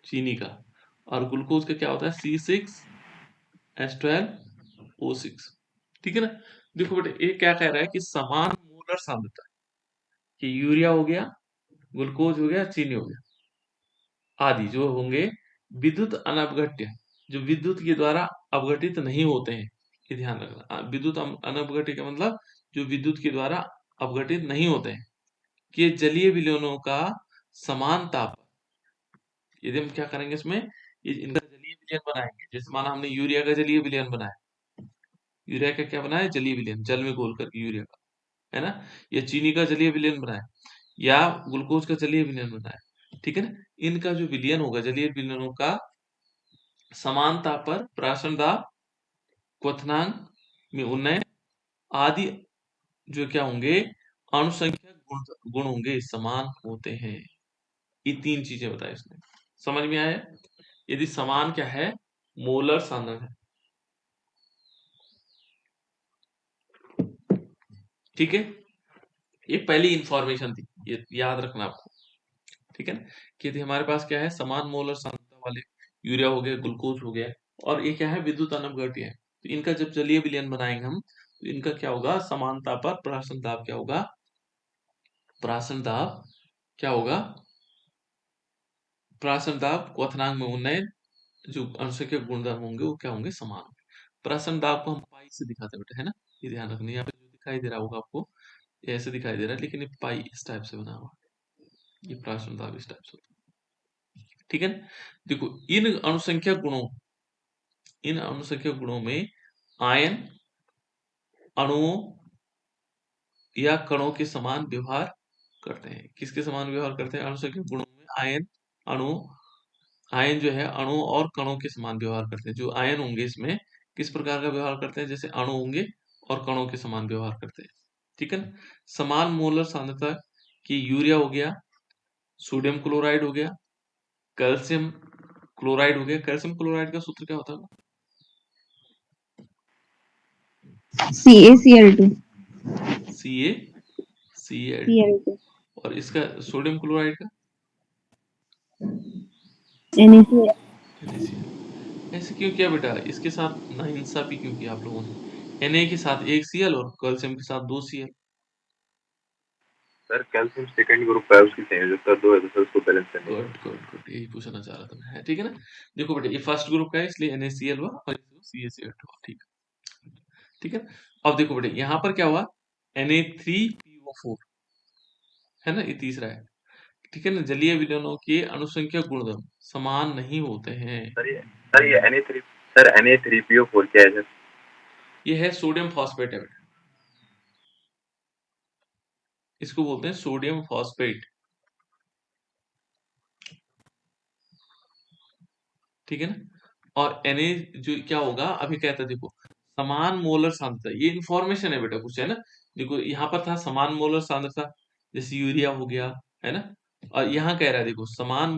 [SPEAKER 1] चीनी का। और ग्लूकोज का क्या होता है? C6H12O6, ठीक है ना। देखो बेटे, ये क्या कह रहा है कि समान मोलर सांद्रता, कि यूरिया हो गया, ग्लूकोज हो गया, चीनी हो गया आदि जो होंगे विद्युत अनवघट्य, जो विद्युत के द्वारा अवघटित नहीं होते हैं, ये ध्यान रखना। विद्युत अनवघट्य का मतलब जो विद्युत के द्वारा अवघटित नहीं होते हैं, कि जलीय विलयनों का समान ताप, यदि हम क्या करेंगे इसमें, इनका जलीय विलयन बनाएंगे। जैसे माना हमने यूरिया का जलीय विलयन बनाया, यूरिया का क्या बनाया? जलीय विलयन, जल में घोल करके यूरिया का, है ना। या चीनी का जलीय विलयन बनाया, या ग्लूकोज का जलीय विलयन बनाया, ठीक है ना। इनका जो विलयन होगा, जलीय विलयनों का समानता पर प्राशन दाब, क्वथनांक में उन्नयन आदि जो क्या होंगे, अणुसंख्यक गुण होंगे, समान होते हैं। ये तीन चीजें बताई इसने, समझ में आया? यदि समान क्या है? मोलर सांद्रता है, ठीक है। ये पहली इंफॉर्मेशन थी, ये याद रखना आपको, ठीक है ना। कि यदि हमारे पास क्या है, समान मोलर सांद्रता वाले यूरिया हो गया, ग्लूकोज हो गया, और ये क्या है? विद्युत अनवघट्य है। तो इनका जब जलीय विलयन बनाएंगे हम, तो इनका क्या होगा? समानता पर प्राशन दाब क्या होगा? प्राशन दाब क्या होगा? प्राशन दाब, क्वथनांक में उन्नयन, जो अणुसंख्यक गुणधर्म होंगे वो क्या होंगे? समान होंगे। प्राशन दाब को हम पाई से दिखाते हैं बेटा, है ना। ये ध्यान रखना, यहाँ पे जो दिखाई दे रहा होगा आपको, ये ऐसे दिखाई दे रहा है, लेकिन ये पाई इस टाइप से बना हुआ है, ये प्राशन दाब इस टाइप से होता है, ठीक है ना। देखो, इन अणुसंख्यक गुणों में आयन अणुओं या कणों के समान व्यवहार करते हैं। किसके समान व्यवहार करते हैं? अणुसंख्यक गुणों में आयन जो है अणु और कणों के समान व्यवहार करते हैं। जो आयन होंगे इसमें किस प्रकार का व्यवहार करते हैं? जैसे अणु होंगे और कणों के समान व्यवहार करते हैं, ठीक है ना। समान मोलर सांद्रता की यूरिया हो गया, सोडियम क्लोराइड हो गया, कैल्शियम क्लोराइड हो गया। कैल्शियम क्लोराइड का सूत्र क्या होता है?
[SPEAKER 4] CaCl2
[SPEAKER 1] CaCl2।
[SPEAKER 4] Cl2
[SPEAKER 1] और इसका सोडियम क्लोराइड का
[SPEAKER 4] NaCl।
[SPEAKER 1] NaCl। ऐसे क्यों किया बेटा? इसके साथ नाइंसाफी क्यों किया आप लोगों ने? Na के साथ एक Cl और कैल्शियम के साथ 2 Cl।
[SPEAKER 2] Sir calcium second group है, उसकी संयोजकता 2 है, तो सर उसको बैलेंस करने
[SPEAKER 1] गुड गुड गुड, यही पूछना चाह रहा था मैं, है, ठीक है ना। देखो बेटा, ये फर्स्ट ग्रुप का है, इसलिए NaCl हुआ और CaCl2 हुआ, ठीक है, ठीक है। अब देखो बेटा, यहाँ पर क्या हुआ? Na3PO4, है ना, ये तीसरा है, ठीक है ना। जलीय विलयनों के अणुसंख्यक गुणधर्म समान नहीं होते हैं।
[SPEAKER 2] सर ये Na3PO4 क्या है सर?
[SPEAKER 1] ये है सोडियम फॉस्फेट है बेटा, इसको बोलते हैं सोडियम फॉस्फेट, ठीक है ना। और Na जो क्या होगा, अभी कहता है देखो, समान मोलर सांद्रता, ये इंफॉर्मेशन है बेटा कुछ, है ना। देखो यहाँ पर था समान मोलर सांद्रता, जैसे यूरिया हो गया, है ना। और यहाँ कह रहा है देखो, समान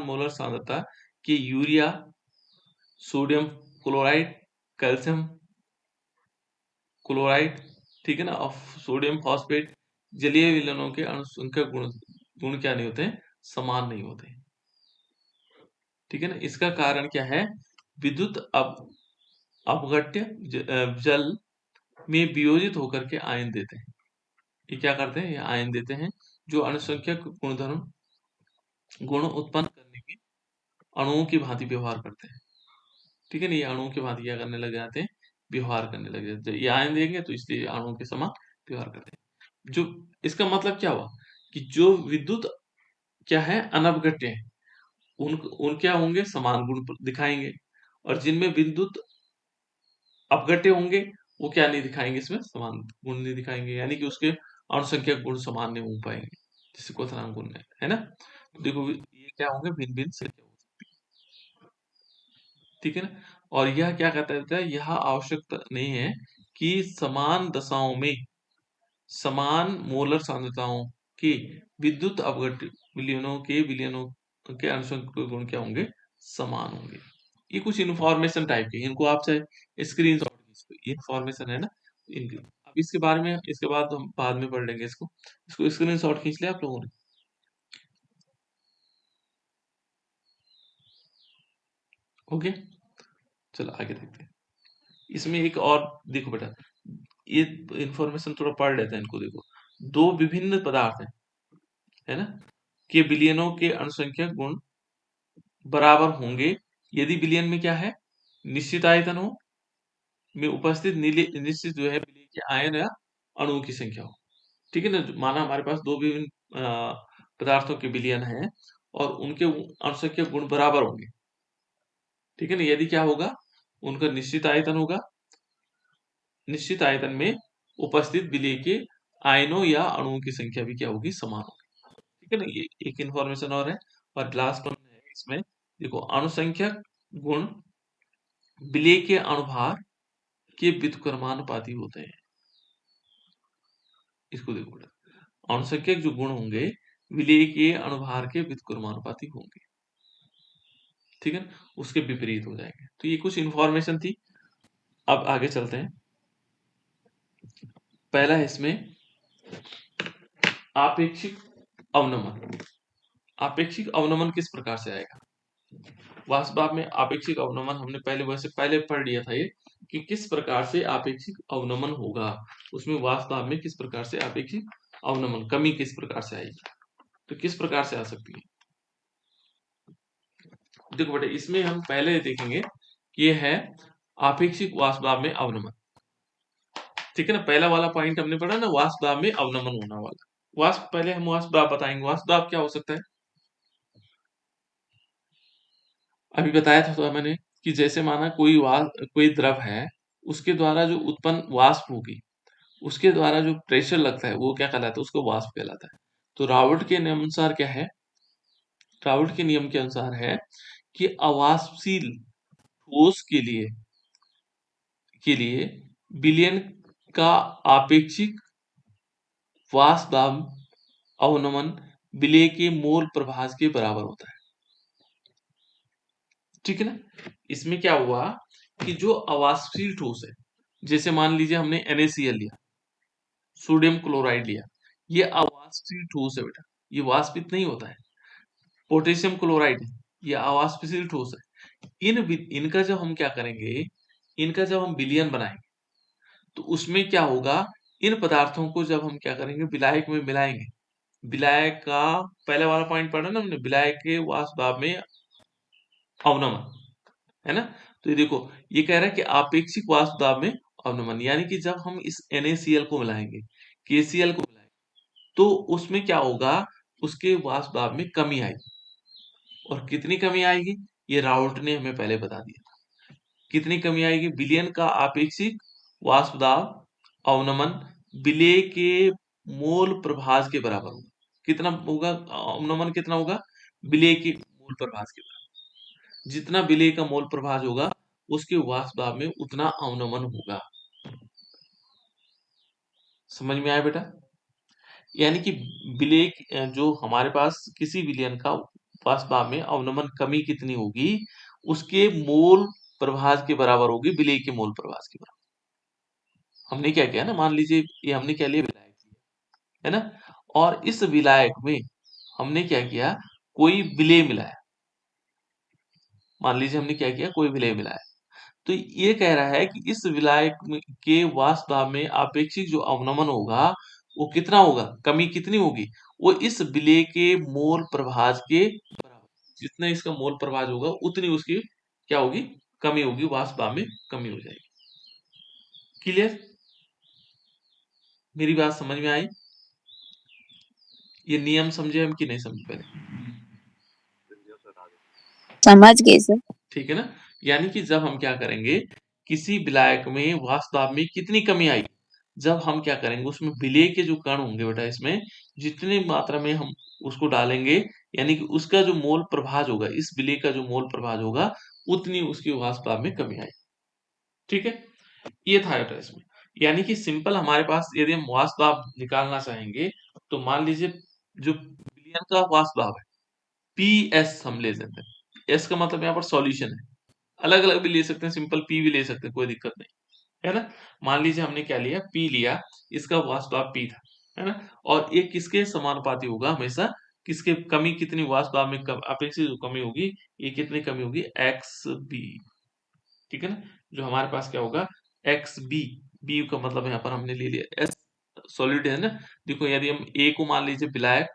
[SPEAKER 1] मोलर सांद्रता कि urea, sodium chloride, calcium chloride, ठीक है ना, और सोडियम फॉस्फेट, जलीय विलयनों के अणुसंख्यक गुण क्या नहीं होते हैं? समान नहीं होते हैं, ठीक है ना। इसका कारण क्या है? विद्युत अपघट्य जल में वियोजित होकर के आयन देते हैं। ये क्या करते हैं? ये आयन देते हैं जो अणुसंख्यक गुण उत्पन्न करने में अणुओं की भांति व्यवहार करते हैं, ठीक है ना। ये अणुओं की भांति क्या करने लग जाते हैं? व्यवहार करने लग जाते हैं। ये आयन देंगे तो इसलिए अणुओं के समान व्यवहार करते हैं। जो इसका मतलब क्या हुआ, कि जो विद्युत क्या है, अनवघट्य है, उन क्या होंगे? समान गुण दिखाएंगे। और जिनमें विद्युत अपघट्य होंगे, वो क्या नहीं दिखाएंगे? इसमें समान गुण नहीं दिखाएंगे, यानी कि उसके अणुसंख्यक गुण समान नहीं हो पाएंगे, जैसे क्वथनांक गुण है ना। तो देखो, ये क्या होंगे? भिन्न भिन्न संख्या हो सकती है, ठीक है ना। और यह क्या कहता है? यह आवश्यक नहीं है कि समान दशाओं में समान मोलर सांद्रताओं कि विद्युत अपघट्य विलयनों के अनुसंख्यक गुण क्या होंगे, समान होंगे। ये कुछ इन्फॉर्मेशन टाइप के, इनको आप चाहे स्क्रीनशॉट खींच लो, ये इन्फॉर्मेशन है ना इनकी। अब इसके बारे में इसके बाद हम बाद में पढ़ लेंगे इसको स्क्रीनशॉट खींच लिया आप लोगों ने? ओके, चलो आगे देखते हैं। इसमें एक और देखो बेटा, ये इन्फॉर्मेशन थोड़ा पढ़ लेते हैं इनको। देखो, दो विभिन्न पदार्थ है ना, कि विलयनों के अनुसंख्यक गुण बराबर होंगे यदि विलयन में क्या है, निश्चित आयतन हो में उपस्थित निश्चित जो है विलय के आयन या अणुओं की संख्या हो। ठीक है ना, माना हमारे पास दो विभिन्न पदार्थों के विलयन है और उनके अनुसंख्यक गुण बराबर होंगे। ठीक है ना, यदि क्या होगा, उनका निश्चित आयतन होगा, निश्चित आयतन में उपस्थित विलय के आयनों या अणुओं की संख्या भी क्या होगी, समान होगी। ठीक है ना, ये एक इन्फॉर्मेशन और है। और लास्ट वन है इसमें, देखो, अनुसंख्यक गुण विलय के अणुभार के व्युत्क्रमानुपाती होते हैं। इसको देखो बेटा, अनुसंख्यक जो गुण होंगे विलय के अणुभार के व्युत्क्रमानुपाती होंगे। ठीक है, उसके विपरीत हो जाएंगे। तो ये कुछ इन्फॉर्मेशन थी। अब आगे चलते हैं। पहला है इसमें आपेक्षिक अवनमन। आपेक्षिक अवनमन किस प्रकार से आएगा? वास्तव में आपेक्षिक अवनमन हमने पहले पढ़ लिया था ये, कि किस प्रकार से आपेक्षिक अवनमन होगा। उसमें वास्तव में किस प्रकार से आपेक्षिक अवनमन कमी किस प्रकार से आएगी, तो किस प्रकार से आ सकती है। देखो बेटे, इसमें हम पहले देखेंगे कि ये है आपेक्षिक वाष्पदाब में अवनमन। ठीक है ना, पहला वाला पॉइंट हमने पढ़ा ना, वाष्पदाब में अवनमन होना वाला। वाष्प, पहले हम वाष्पदाब बताएंगे। वाष्पदाब क्या हो सकता है, अभी बताया था तो मैंने कि जैसे माना कोई द्रव है, उसके द्वारा जो उत्पन्न वाष्प होगी, उसके द्वारा जो प्रेशर लगता है वो क्या कहलाता है, उसको वाष्प कहलाता है। तो रावर्ट के नियम अनुसार क्या है, रावर्ट के नियम के अनुसार है कि अवाष्पशील ठोस के लिए विलयन का आपेक्षिक वाष्पदाब अवनमन विलय के मोल प्रभाज के बराबर होता है। ठीक है ना, इसमें क्या हुआ कि जो अवाष्पशील ठोस है, जैसे मान लीजिए हमने NaCl लिया, सोडियम क्लोराइड लिया, ये अवाष्पशील ठोस है बेटा, ये वाष्पित नहीं होता है। पोटेशियम क्लोराइड, ये अवाष्पशील ठोस है। इनका जब हम क्या करेंगे, इनका जब हम विलयन बनाएंगे तो उसमें क्या होगा, इन पदार्थों को जब हम क्या करेंगे, विलायक में मिलाएंगे। विलायक का पहले वाला पॉइंट पढ़ा ना हमने, विलायक के वाष्पदाब में अवनमन, है ना। तो ये देखो, ये कह रहा है कि आपेक्षिक वाष्पदाब में अवनमन, यानी कि जब हम इस NaCl को मिलाएंगे, KCl को मिलाएंगे, तो उसमें क्या होगा, उसके वाष्पदाब में कमी आएगी। और कितनी कमी आएगी, ये राउल्ट ने हमें पहले बता दिया। कितनी कमी आएगी, विलयन का आपेक्षिक वाष्पदाब अवनमन विलय के मोल प्रभाज के बराबर होगा। कितना होगा अवनमन, कितना होगा, विलय के मोल प्रभाज के बराबर। जितना विलय का मोल प्रभाज होगा, उसके वाष्पदाब में उतना अवनमन होगा। समझ में आया बेटा? यानी कि विलय जो हमारे पास किसी विलयन का वाष्पदाब में अवनमन कमी कितनी होगी, उसके मोल प्रभाज के बराबर होगी, विलय के मोल प्रभाज के बराबर। हमने क्या किया ना, मान लीजिए ये हमने क्या लिया, विलायक लिया, है ना, और इस विलायक में हमने क्या किया, कोई विलय मिलाया। मान लीजिए हमने क्या किया, कोई विलय मिलाया, तो ये कह रहा है कि इस विलायक के वाष्पदाब में आपेक्षिक जो अवनमन होगा वो कितना होगा, कमी कितनी होगी, वो इस विलय के मोल प्रभाज के बराबर। जितना इसका मोल प्रभाज होगा उतनी उसकी क्या होगी, कमी होगी, वाष्पदाब में कमी हो जाएगी। क्लियर? मेरी बात समझ में आई? ये नियम समझे हम कि नहीं समझे पहले?
[SPEAKER 4] समझ गए सर।
[SPEAKER 1] ठीक है ना, यानी कि जब हम क्या करेंगे, किसी विलायक में वाष्पदाब में कितनी कमी आई, जब हम क्या करेंगे, उसमें विलय के जो कण होंगे बेटा, इसमें जितनी मात्रा में हम उसको डालेंगे, यानी कि उसका जो मोल प्रभाज होगा, इस विलय का जो मोल प्रभाज होगा, उतनी उसकी वाष्पदाब में कमी आई। ठीक है, ये था बेटा इसमें। यानी कि सिंपल हमारे पास यदि हम वाष्पदाब निकालना चाहेंगे, तो मान लीजिए जो विलयन का वाष्प दाब है, PS हम ले सकते हैं। S का मतलब यहाँ पर सॉल्यूशन है। अलग अलग भी ले सकते हैं, सिंपल P भी ले सकते हैं, कोई दिक्कत नहीं, है ना। मान लीजिए हमने क्या लिया, P लिया, इसका वाष्प दाब P था, है ना। और ये किसके समानुपाती होगा हमेशा, किसके कमी कितनी वाष्प दाब में अपेक्षित कमी होगी, ये कितनी कमी होगी, XB, ठीक है ना। जो हमारे पास क्या होगा, XB, B का मतलब यहाँ पर हमने ले लिया S सॉलिड है ना। देखो यदि हम A को मान लीजिए विलायक,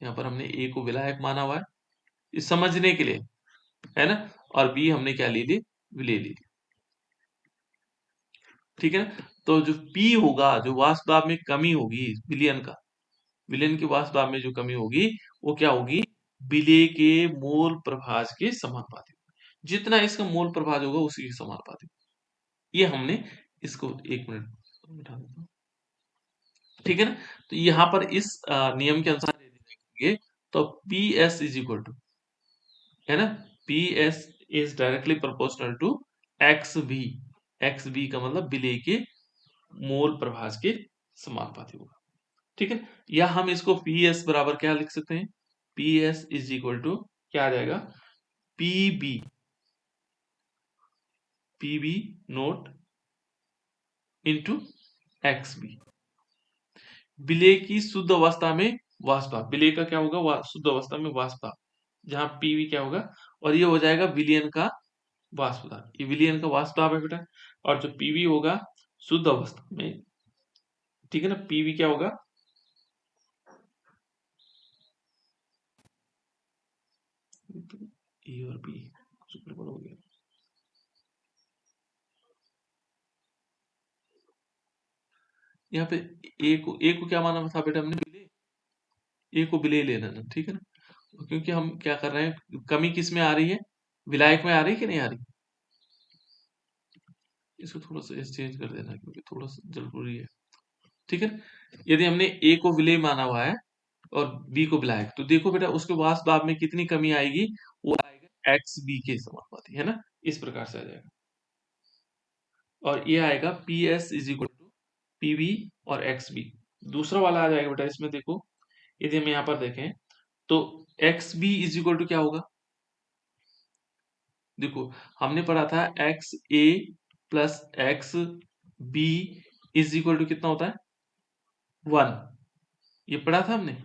[SPEAKER 1] यहाँ पर हमने A को विलायक माना हुआ है इस समझने के लिए, है ना। और B हमने क्या ले ली, विलेय ले ली, ठीक है ना। तो जो P होगा, जो वाष्प दाब में कमी होगी विलयन का, विलयन की वाष्प दाब में जो कमी होगी वो क्या होगी, विलेय के मोल प्रभाज के समानुपाती, जितना इसका मोल प्रभाज होगा उसी के समानुपाती। ये हमने इसको 1 मिनट बिठा देता हूं, ठीक है ना। तो यहाँ पर इस नियम के अनुसार यदि देखेंगे तो PS इज इक्वल टू, है ना, PS is directly proportional to XB, XB का मतलब विलेय के मोल प्रभाज के समानुपाती होगा, ठीक है। या हम इसको PS बराबर क्या लिख सकते हैं, PS इज इक्वल टू क्या आ जाएगा, PB, PB note into XB, विलेय की शुद्ध अवस्था में वाष्प दाब, विलेय का क्या होगा, शुद्ध अवस्था में वाष्प दाब, जहां PV क्या होगा, और ये हो जाएगा विलयन का वाष्प दाब, ये विलयन का वाष्प दाब है बेटा। और जो PV होगा शुद्ध अवस्था में, ठीक है ना, PV क्या होगा, E और B गड़बड़ हो गया, यहाँ पे A को क्या माना था बेटा हमने, विलेय, A को विलेय लेना ना, ठीक है ना। क्योंकि हम क्या कर रहे हैं, कमी किस में आ रही है, विलायक में आ रही है कि नहीं आ रही, इसको थोड़ा सा चेंज कर देना क्योंकि थोड़ा सा जरूरी है, ठीक है। यदि हमने A को विलेय माना हुआ है और B को विलायक, तो देखो बेटा उसके वाष्प दाब में कितनी कमी आएगी, वो आएगा XB के समानुपाती, है ना, इस प्रकार से आ जाएगा। और ये आएगा PS is equal to PV और XB। दूसरा वाला आ जाएगा बेटा, इसमें देखो यदि हम यहाँ पर देखें तो XB इज इक्वल टू क्या होगा, देखो हमने पढ़ा था XA plus XB is equal to कितना होता है, 1, ये पढ़ा था हमने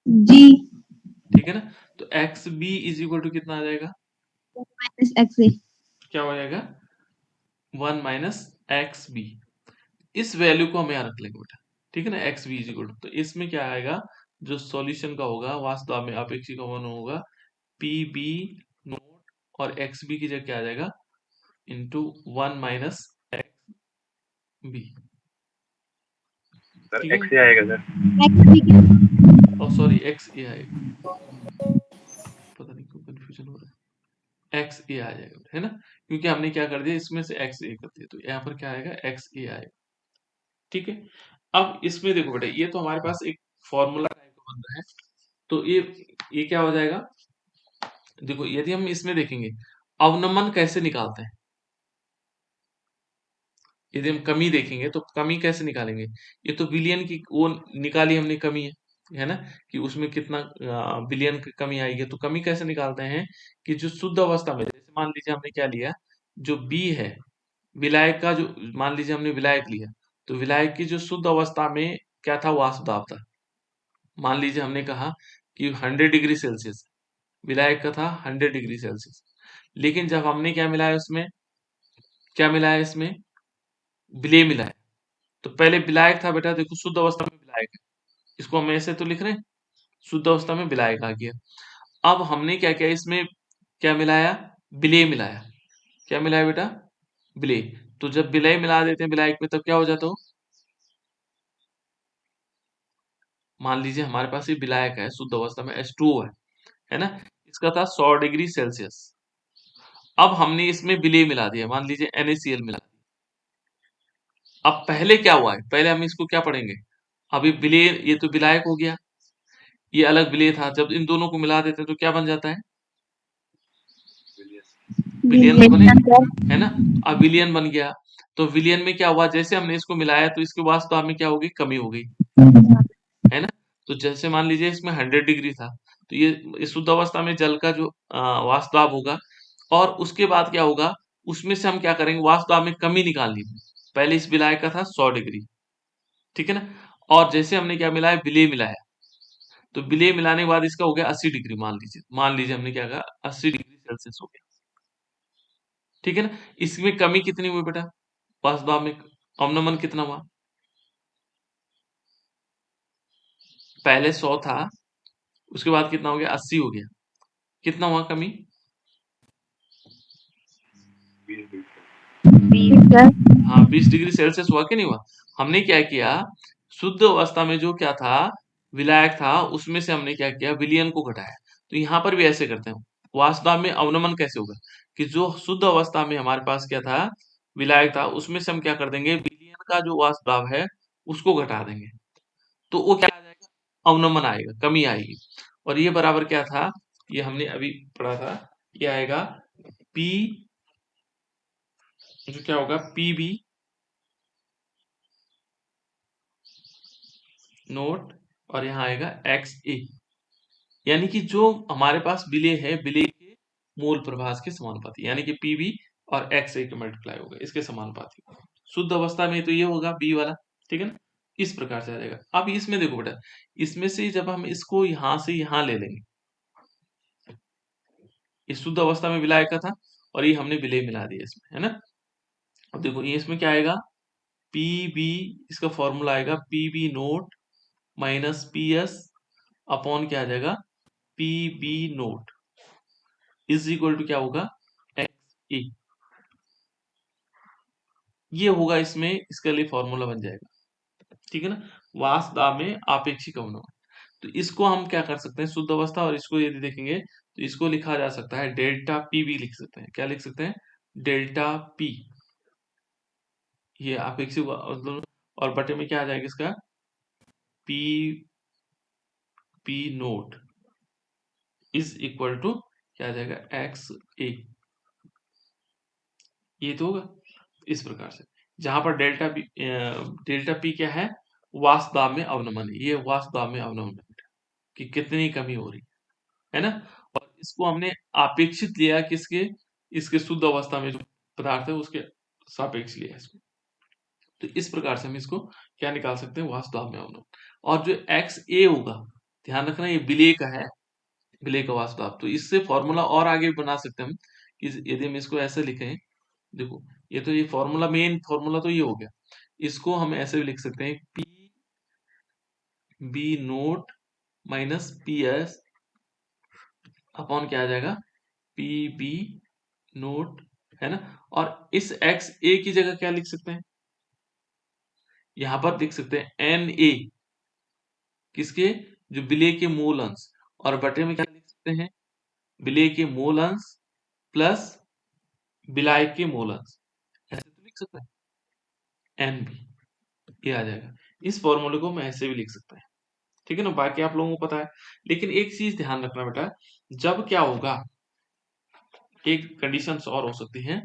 [SPEAKER 4] जी।
[SPEAKER 1] ठीक है ना। तो XB इज इक्वल टू कितना आ जाएगा,
[SPEAKER 4] माइनस XA,
[SPEAKER 1] क्या हो जाएगा, 1 माइनस XB, इस वैल्यू को हम यहाँ रख लेंगे बेटा, ठीक है ना। XB इज इक्वल टू, तो इसमें क्या आएगा, जो सॉल्यूशन का होगा वाष्प दाब में अपेक्षित मान होगा PB नोट, और XB की जगह क्या आ जाएगा, इंटू 1 माइनस XB,
[SPEAKER 2] सर
[SPEAKER 1] ठीक है
[SPEAKER 2] एक्स आएगा सर,
[SPEAKER 1] और सॉरी XA आएगा, पता नहीं क्यों कंफ्यूजन हो रहा है, XA आ जाएगा, है ना, क्योंकि हमने क्या कर दिया, इसमें से XA कर दिया, तो यहाँ पर क्या आएगा, XA आएगा, ठीक है। अब इसमें देखो बेटा, ये तो हमारे पास एक फॉर्मूला टाइप का बन रहा है, तो ये क्या हो जाएगा, देखो यदि हम इसमें देखेंगे अवनमन कैसे निकालते हैं, यदि हम कमी देखेंगे तो कमी कैसे निकालेंगे, ये तो विलियन की वो निकाली हमने कमी है ना, कि उसमें कितना विलियन की कमी आएगी, तो कमी कैसे निकालते हैं, कि जो शुद्ध अवस्था में, जैसे मान लीजिए हमने क्या लिया, जो बी है विलायक का, जो मान लीजिए हमने विलायक लिया, तो विलायक की जो शुद्ध अवस्था में क्या था, वाष्प दाब था, मान लीजिए हमने कहा कि 100 डिग्री सेल्सियस, विलायक का था 100 डिग्री सेल्सियस, लेकिन जब हमने क्या मिलाया उसमें, क्या मिलाया इसमें, विलेय मिलाया, तो पहले विलायक था बेटा, देखो शुद्ध अवस्था में विलायक है, इसको हम ऐसे तो लिख रहे हैं, शुद्ध अवस्था में विलायक आ गया। अब हमने क्या किया इसमें, क्या मिलाया, विलेय मिलाया, क्या मिलाया बेटा, विलेय। तो जब विलेय मिला देते हैं विलायक में, तब क्या हो जाता हो, मान लीजिए हमारे पास ये विलायक है शुद्ध अवस्था में, H2O है ना, इसका था 100 डिग्री सेल्सियस, अब हमने इसमें विलेय मिला दिया, मान लीजिए NaCl मिला दिया। अब पहले क्या हुआ है, पहले हम इसको क्या पढ़ेंगे, अभी विलेय, ये तो विलायक हो गया, ये अलग विलेय था, जब इन दोनों को मिला देते हैं तो क्या बन जाता है, विलियन तो बनेगा, है ना। अब विलियन बन गया, तो विलियन में क्या हुआ, जैसे हमने इसको मिलाया तो इसके वाष्प दाब में क्या होगी, कमी हो गई, है ना। तो जैसे मान लीजिए इसमें 100 डिग्री था, तो ये इस शुद्ध अवस्था में जल का जो वाष्प दाब होगा, और उसके बाद क्या होगा, उसमें से हम क्या करेंगे, वाष्प दाब में कमी निकालनी है। पहले इस विलायक का था 100 डिग्री, ठीक है ना, और जैसे हमने क्या मिलाया, विलेय मिलाया, तो विलेय मिलाने के बाद इसका हो गया 80 डिग्री, मान लीजिए हमने क्या कहा, 80 डिग्री सेल्सियस हो गया, ठीक है ना। इसमें कमी कितनी हुई बेटा, वाष्प दाब में अवनमन कितना हुआ, पहले 100 था, उसके बाद कितना हो गया, 80 हो गया, कितना हुआ कमी,
[SPEAKER 2] 20
[SPEAKER 1] हाँ 20 डिग्री सेल्सियस हुआ कि नहीं हुआ। हमने क्या किया, शुद्ध अवस्था में जो क्या था, विलायक था, उसमें से हमने क्या किया, विलयन को घटाया। तो यहाँ पर भी ऐसे करते हैं, वाष्प दाब में अवनमन कैसे होगा, कि जो शुद्ध अवस्था में हमारे पास क्या था, विलायक था, उसमें से हम क्या कर देंगे, विलयन का जो वाष्प दाब है उसको घटा देंगे, तो वो क्या आ जाएगा, अवनमन आएगा, कमी आएगी। और ये बराबर क्या था, ये हमने अभी पढ़ा था, ये आएगा पी, जो क्या होगा, पी बी नोट, और यहाँ आएगा एक्स ए, यानी कि जो हमारे पास विलेय है, विलेय के मोल प्रभास के समानुपाती, यानी कि पीबी और एक्स ए का मल्टीप्लाई होगा, इसके समानुपाती। शुद्ध अवस्था में तो ये होगा बी वाला, ठीक है ना, इस प्रकार से आ जाएगा। अब इसमें देखो बेटा, इसमें से जब हम इसको यहां से यहां ले लेंगे, इस शुद्ध अवस्था में विलायक का था, और ये हमने विलेय मिला दिया इसमें, है ना। अब देखो ये इसमें क्या आएगा, पी बी, इसका फॉर्मूला आएगा P B naught minus P S upon क्या आ जाएगा, P B naught is equal to क्या होगा, एक्स ए, ये होगा इसमें, इसके लिए फॉर्मूला बन जाएगा, ठीक है ना, वाष्प दाब में आपेक्षिक अवनमन। तो इसको हम क्या कर सकते हैं, शुद्ध अवस्था, और इसको यदि देखेंगे तो इसको लिखा जा सकता है डेल्टा पी भी लिख सकते हैं, क्या लिख सकते हैं, डेल्टा पी, ये आपेक्षिक और बटे में क्या आ जाएगा इसका, P P naught is equal to क्या आ जाएगा, एक्स ए, ये तो होगा इस प्रकार से, जहां पर डेल्टा पी क्या है, वाष्प दाब में अवनमन है, ये वाष्प दाब में अवनमन है कि कितनी कमी हो रही है ना। और इसको हमने आपेक्षित लिया किसके, इसके शुद्ध अवस्था में जो पदार्थ है उसके सापेक्ष लिया इसको। तो इस प्रकार से हम इसको क्या निकाल सकते हैं, वाष्प दाब में अवनमन। और जो एक्स ए होगा, ध्यान रखना ये विलेय का है, विलेय का वाष्प दाब, तो इससे फॉर्मूला और आगे बना सकते हैं हम, कि यदि हम इसको ऐसे लिखें, देखो ये तो ये फॉर्मूला, मेन फॉर्मूला तो ये हो गया, इसको हम ऐसे भी लिख सकते हैं, P B naught minus P S upon क्या आ जाएगा, पी बी नोट, है ना। और इस एक्स ए की जगह क्या लिख सकते हैं, यहां पर लिख सकते हैं एन ए, किसके, जो विलेय के मूल अंश, और बटे में क्या लिख सकते हैं, विलेय के मूल अंश प्लस विलायक के मूल अंश, ऐसे तो लिख सकते हैं, एन बी, ये आ जाएगा। इस फॉर्मूले को हम ऐसे भी लिख सकते हैं, ठीक है ना, बाकी आप लोगों को पता है। लेकिन एक चीज ध्यान रखना बेटा, जब क्या होगा, एक कंडीशन और हो सकती है,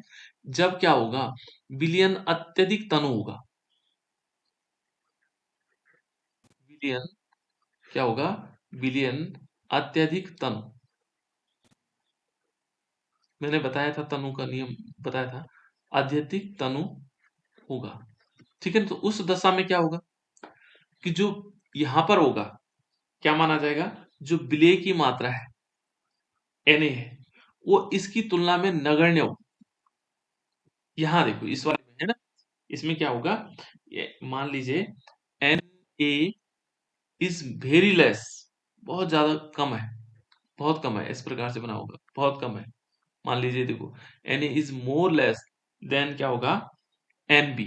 [SPEAKER 1] जब क्या होगा, विलयन अत्यधिक तनु होगा, विलयन क्या होगा, विलयन अत्यधिक तनु, मैंने बताया था तनु का नियम बताया था, अत्यधिक तनु होगा, ठीक है। तो उस दशा में क्या होगा, कि जो यहां पर होगा, क्या माना जाएगा, जो विलेय की मात्रा है Na है, वो इसकी तुलना में नगण्य हो। यहां देखो इस वाले में है ना, इसमें क्या होगा, ये मान लीजिए Na इज वेरी लेस, बहुत ज्यादा कम है, बहुत कम है, इस प्रकार से बना होगा, बहुत कम है। मान लीजिए देखो, Na is more less than क्या होगा, Nb।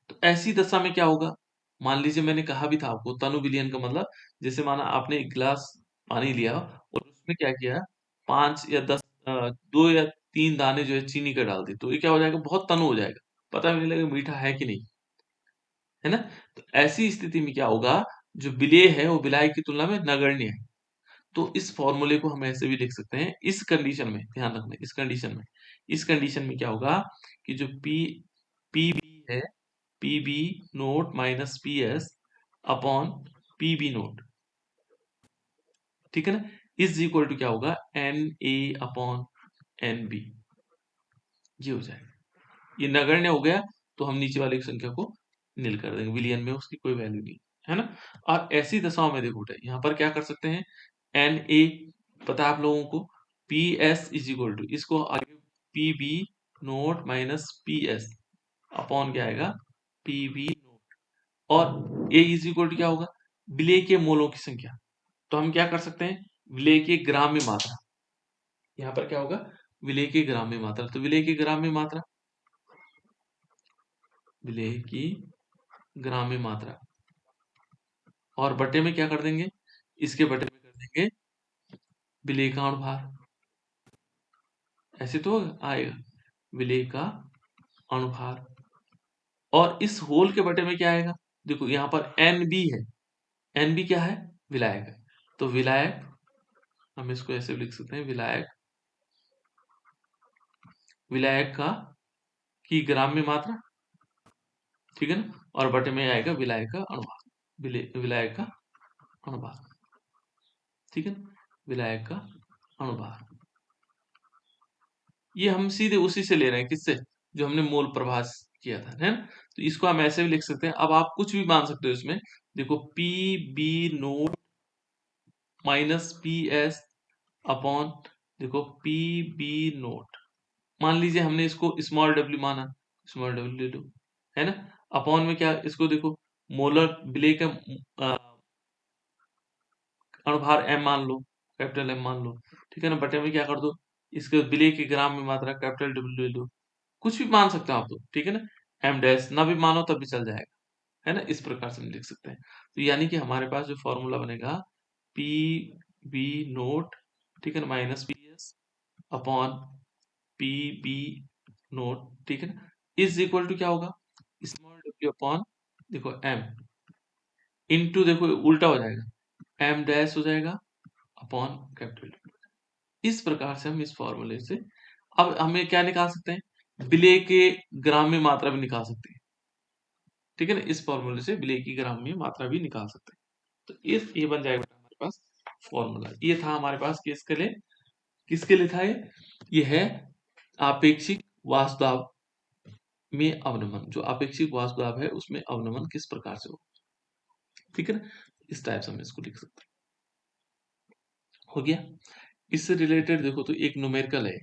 [SPEAKER 1] तो ऐसी दशा में क्या होगा, मान लीजिए मैंने कहा भी था आपको, तनु विलयन का मतलब, जैसे माना आपने एक गिलास पानी लिया और उसमें क्या किया, 5 या 10 2 या 3 दाने जो है चीनी का डाल दी, तो ये क्या हो जाएगा, बहुत तनु हो जाएगा, पता भी नहीं लगेगा मीठा है कि नहीं, है ना। तो ऐसी स्थिति में क्या होगा, जो विलेय है वो विलायक की तुलना में नगण्य है। तो इस फॉर्मूले को हम ऐसे भी लिख सकते हैं, इस कंडीशन में ध्यान रखना, इस कंडीशन में क्या होगा, कि जो पी बी है, P B naught minus P S upon P B naught, ठीक है ना। इज इक्वल टू क्या होगा, Na/Nb, ये हो जाएगा। ये नगण्य हो गया तो हम नीचे वाली संख्या को नील कर देंगे, विलियन में उसकी कोई वैल्यू नहीं है ना। और ऐसी दशाओं में देखो बेटा, यहाँ पर क्या कर सकते हैं, Na पता है आप लोगों को, PS इज इक्वल टू, इसको आगे PB note minus PS upon क्या आएगा, PB नोट, और A इज इक्वल टू क्या होगा, विलेय के मोलों की संख्या। तो हम क्या कर सकते हैं, विलेय के ग्राम में मात्रा, यहाँ पर क्या होगा, विलेय के ग्राम में मात्रा, तो विलेय की ग्राम में मात्रा, विलेय की ग्राम्य मात्रा, और बटे में क्या कर देंगे, इसके बटे में कर देंगे विलेय का अणुभार, ऐसे तो आएगा विलेय का अणुभार। और इस होल के बटे में क्या आएगा, देखो यहाँ पर Nb है, Nb क्या है, विलायक है, तो विलायक, हम इसको ऐसे लिख सकते हैं, विलायक, विलायक का की ग्राम्य मात्रा, ठीक है ना, और बटे में आएगा विलायक का अणुभार, विलायक का अणुभार, ठीक है ना, विलायक का अणुभार। ये हम सीधे उसी से ले रहे हैं, किससे, जो हमने मोल प्रभास किया था, है ना। तो इसको हम ऐसे भी लिख सकते हैं, अब आप कुछ भी मान सकते हो इसमें, देखो PB note minus PS upon, देखो PB नोट, मान लीजिए हमने इसको स्मॉल w माना, स्मॉल w ले लो, है ना, अपॉन में क्या, इसको देखो मोलर विलेय का अणुभार m मान लो, कैपिटल M मान लो, ठीक है ना, बटे में क्या कर दो, इसके विलेय की ग्राम में मात्रा कैपिटल W ले लो, कुछ भी मान सकते हो आप, तो ठीक है ना, m डैश ना भी मानो तब भी चल जाएगा, है ना, इस प्रकार से हम लिख सकते हैं। तो यानी कि हमारे पास जो फॉर्मूला बनेगा, PB नोट, ठीक है ना, minus PS upon PB note, ठीक है ना, इज इक्वल टू क्या होगा, स्मॉल w अपॉन, देखो m इनटू, देखो उल्टा हो जाएगा, m डैश हो जाएगा अपॉन कैपिटल W। इस प्रकार से हम इस फॉर्मूले से अब हमें क्या निकाल सकते हैं, विलेय के ग्राम में मात्रा भी निकाल सकते हैं, ठीक है ना, इस फॉर्मूले से विलेय की ग्राम में मात्रा भी निकाल सकते हैं। तो इस ये बन जाएगा हमारे पास फॉर्मूला। ये था हमारे पास किसके लिए, किसके लिए था ये है आपेक्षिक वास्तव में अवनमन, जो आपेक्षिक वास्तव है उसमें अवनमन किस प्रकार से हो, ठीक है ना, इस टाइप से हम इसको लिख सकते हैं। हो गया। इससे रिलेटेड देखो तो एक न्यूमेरिकल है,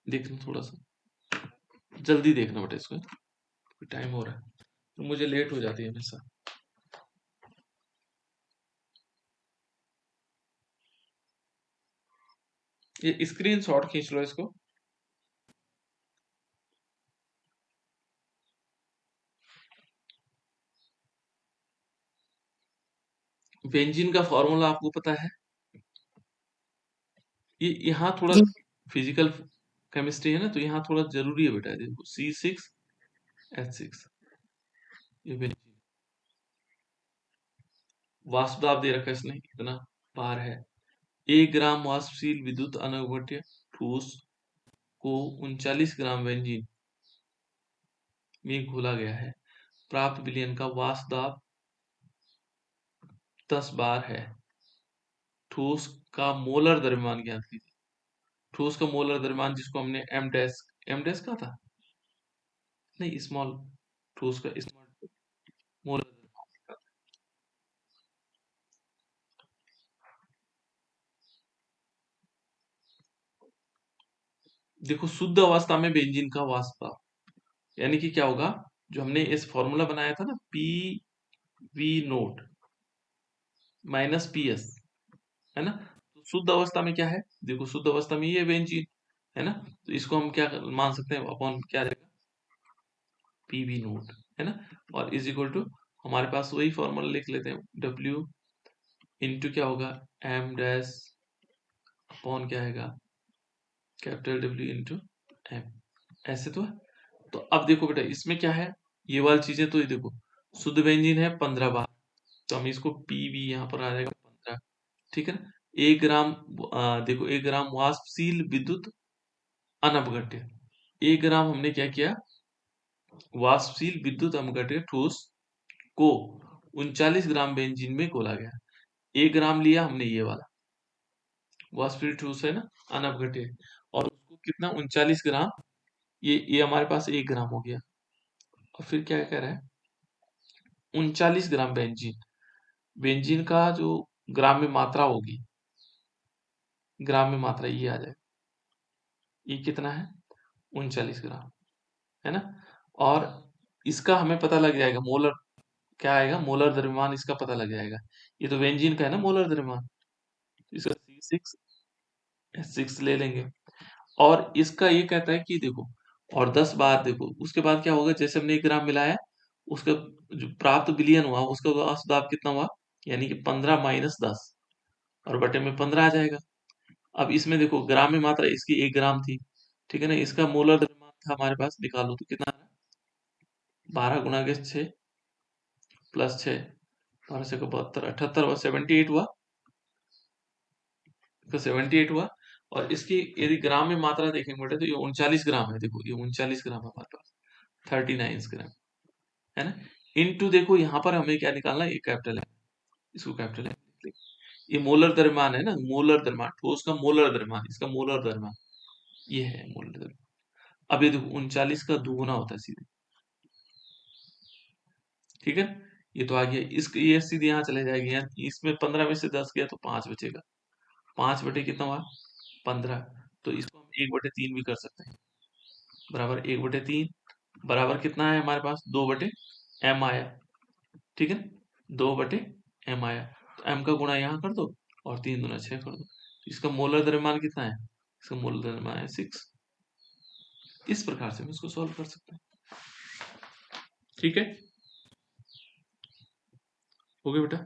[SPEAKER 1] देखना थोड़ा सा जल्दी देखना बेटा इसको, टाइम हो रहा है तो मुझे लेट हो जाती है हमेशा। ये स्क्रीन शॉट खींच लो इसको। बेंजीन का फॉर्मूला आपको पता है, ये यहाँ थोड़ा
[SPEAKER 3] जी
[SPEAKER 1] फिजिकल केमिस्ट्री है ना, तो यहाँ थोड़ा जरूरी है बेटा, देखो C6H6, ये बेंजीन, वाष्पदाब दे रखा है इसने, इतना भार है, 1 ग्राम वाष्पशील विद्युत अनवघट्य ठोस को 39 ग्राम बेंजीन में घोला गया है, प्राप्त विलयन का वाष्प दाब 10 बार है, ठोस का मोलर द्रव्यमान ज्ञात कीजिए। ठोस का मोलर द्रव्यमान जिसको हमने एम डैश कहा था, नहीं स्मॉल, ठोस का स्मॉल मोलर द्रव्यमान लिखा था। देखो शुद्ध अवस्था में बेंजीन का वाष्प दाब, यानी कि क्या होगा, जो हमने इस फॉर्मूला बनाया था ना, PV नोट माइनस PS, है ना, तो शुद्ध अवस्था में क्या है, देखो शुद्ध अवस्था में ये बेंजीन है ना, तो इसको हम क्या मान सकते हैं, अपॉन क्या रहेगा, PV नोट, है ना, और इज इक्वल टू, हमारे पास वही फॉर्मूला लिख लेते हैं, W इंटू क्या होगा, M डैश अपॉन क्या आएगा, कैपिटल W इंटू M, ऐसे तो है। तो अब देखो बेटा इसमें क्या है, ये वाली चीजें तो ये देखो, शुद्ध बेंजीन है 15 बार, तो हम इसको PV यहाँ पर आ जाएगा 15, ठीक है ना, 1 ग्राम, देखो 1 ग्राम वाष्पशील विद्युत अनवघट्य, 1 ग्राम हमने क्या किया, वाष्पशील विद्युत अनवघट्य ठोस को 39 ग्राम बेंजीन में घोला गया, 1 ग्राम लिया हमने ये वाला, वह स्पिरिट ठोस है ना, अनअपघट्य, और उसको कितना 39 ग्राम, ये हमारे पास 1 ग्राम हो गया। और फिर क्या कह रहा है, 39 ग्राम बेंजीन। बेंजीन का जो ग्राम में मात्रा होगी, ग्राम में मात्रा ये आ जाएगा, ये कितना है 39 ग्राम, है ना। और इसका हमें पता लग जाएगा मोलर, क्या आएगा, मोलर द्रव्यमान इसका पता लग जाएगा। ये तो बेंजीन का है ना मोलर द्रव्यमान, इसका C6H6 ले लेंगे। और इसका ये कहता है कि देखो, और 10 बार देखो, उसके बाद क्या होगा, जैसे हमने 1 ग्राम मिलाया, उसका जो प्राप्त विलयन हुआ उसका औसत दाब कितना हुआ, यानी कि 15 माइनस 10, और बटे में 15 आ जाएगा। अब इसमें देखो ग्राम में मात्रा इसकी 1 ग्राम थी, ठीक है ना, इसका मोलर द्रव्यमान था हमारे पास, निकालो तो कितना आ रहा है, 12 गुणा के 6 प्लस 6, 12 से 72, 78 78 हुआ, तो 78 हुआ। और इसकी यदि ग्राम में मात्रा देखेंगे बेटे, तो ये 39 ग्राम है, देखो ये 39 ग्राम है हमारे पास, 39 ग्राम, है ना। इनटू देखो यहाँ पर हमें क्या निकालना है, ये कैपिटल है, इसको कैपिटल है, ये मोलर द्रव्यमान है ना, मोलर द्रव्यमान, ठोस का मोलर द्रव्यमान, इसका मोलर द्रव्यमान ये है मोलर द्रव्यमान। अब ये देखो 39 का दुगुना होता है सीधे, ठीक है। ये तो आ गया, इसके ये सीधे यहाँ चले जाएगी, यहाँ इसमें 15 में से 10 गया तो 5 बचेगा, 5 बटे कितना हुआ 15, तो इसको हम 1/3 भी कर सकते हैं, बराबर 1/3, बराबर कितना है हमारे पास 2/m आया, ठीक है, 2/m आया, तो m का गुणा यहाँ कर दो और 3 दूना 6 कर दो, तो इसका मोलर द्रव्यमान कितना है, इसका मोलर द्रव्यमान है 6। इस प्रकार से हम इसको सॉल्व कर सकते हैं, ठीक है, हो गया बेटा।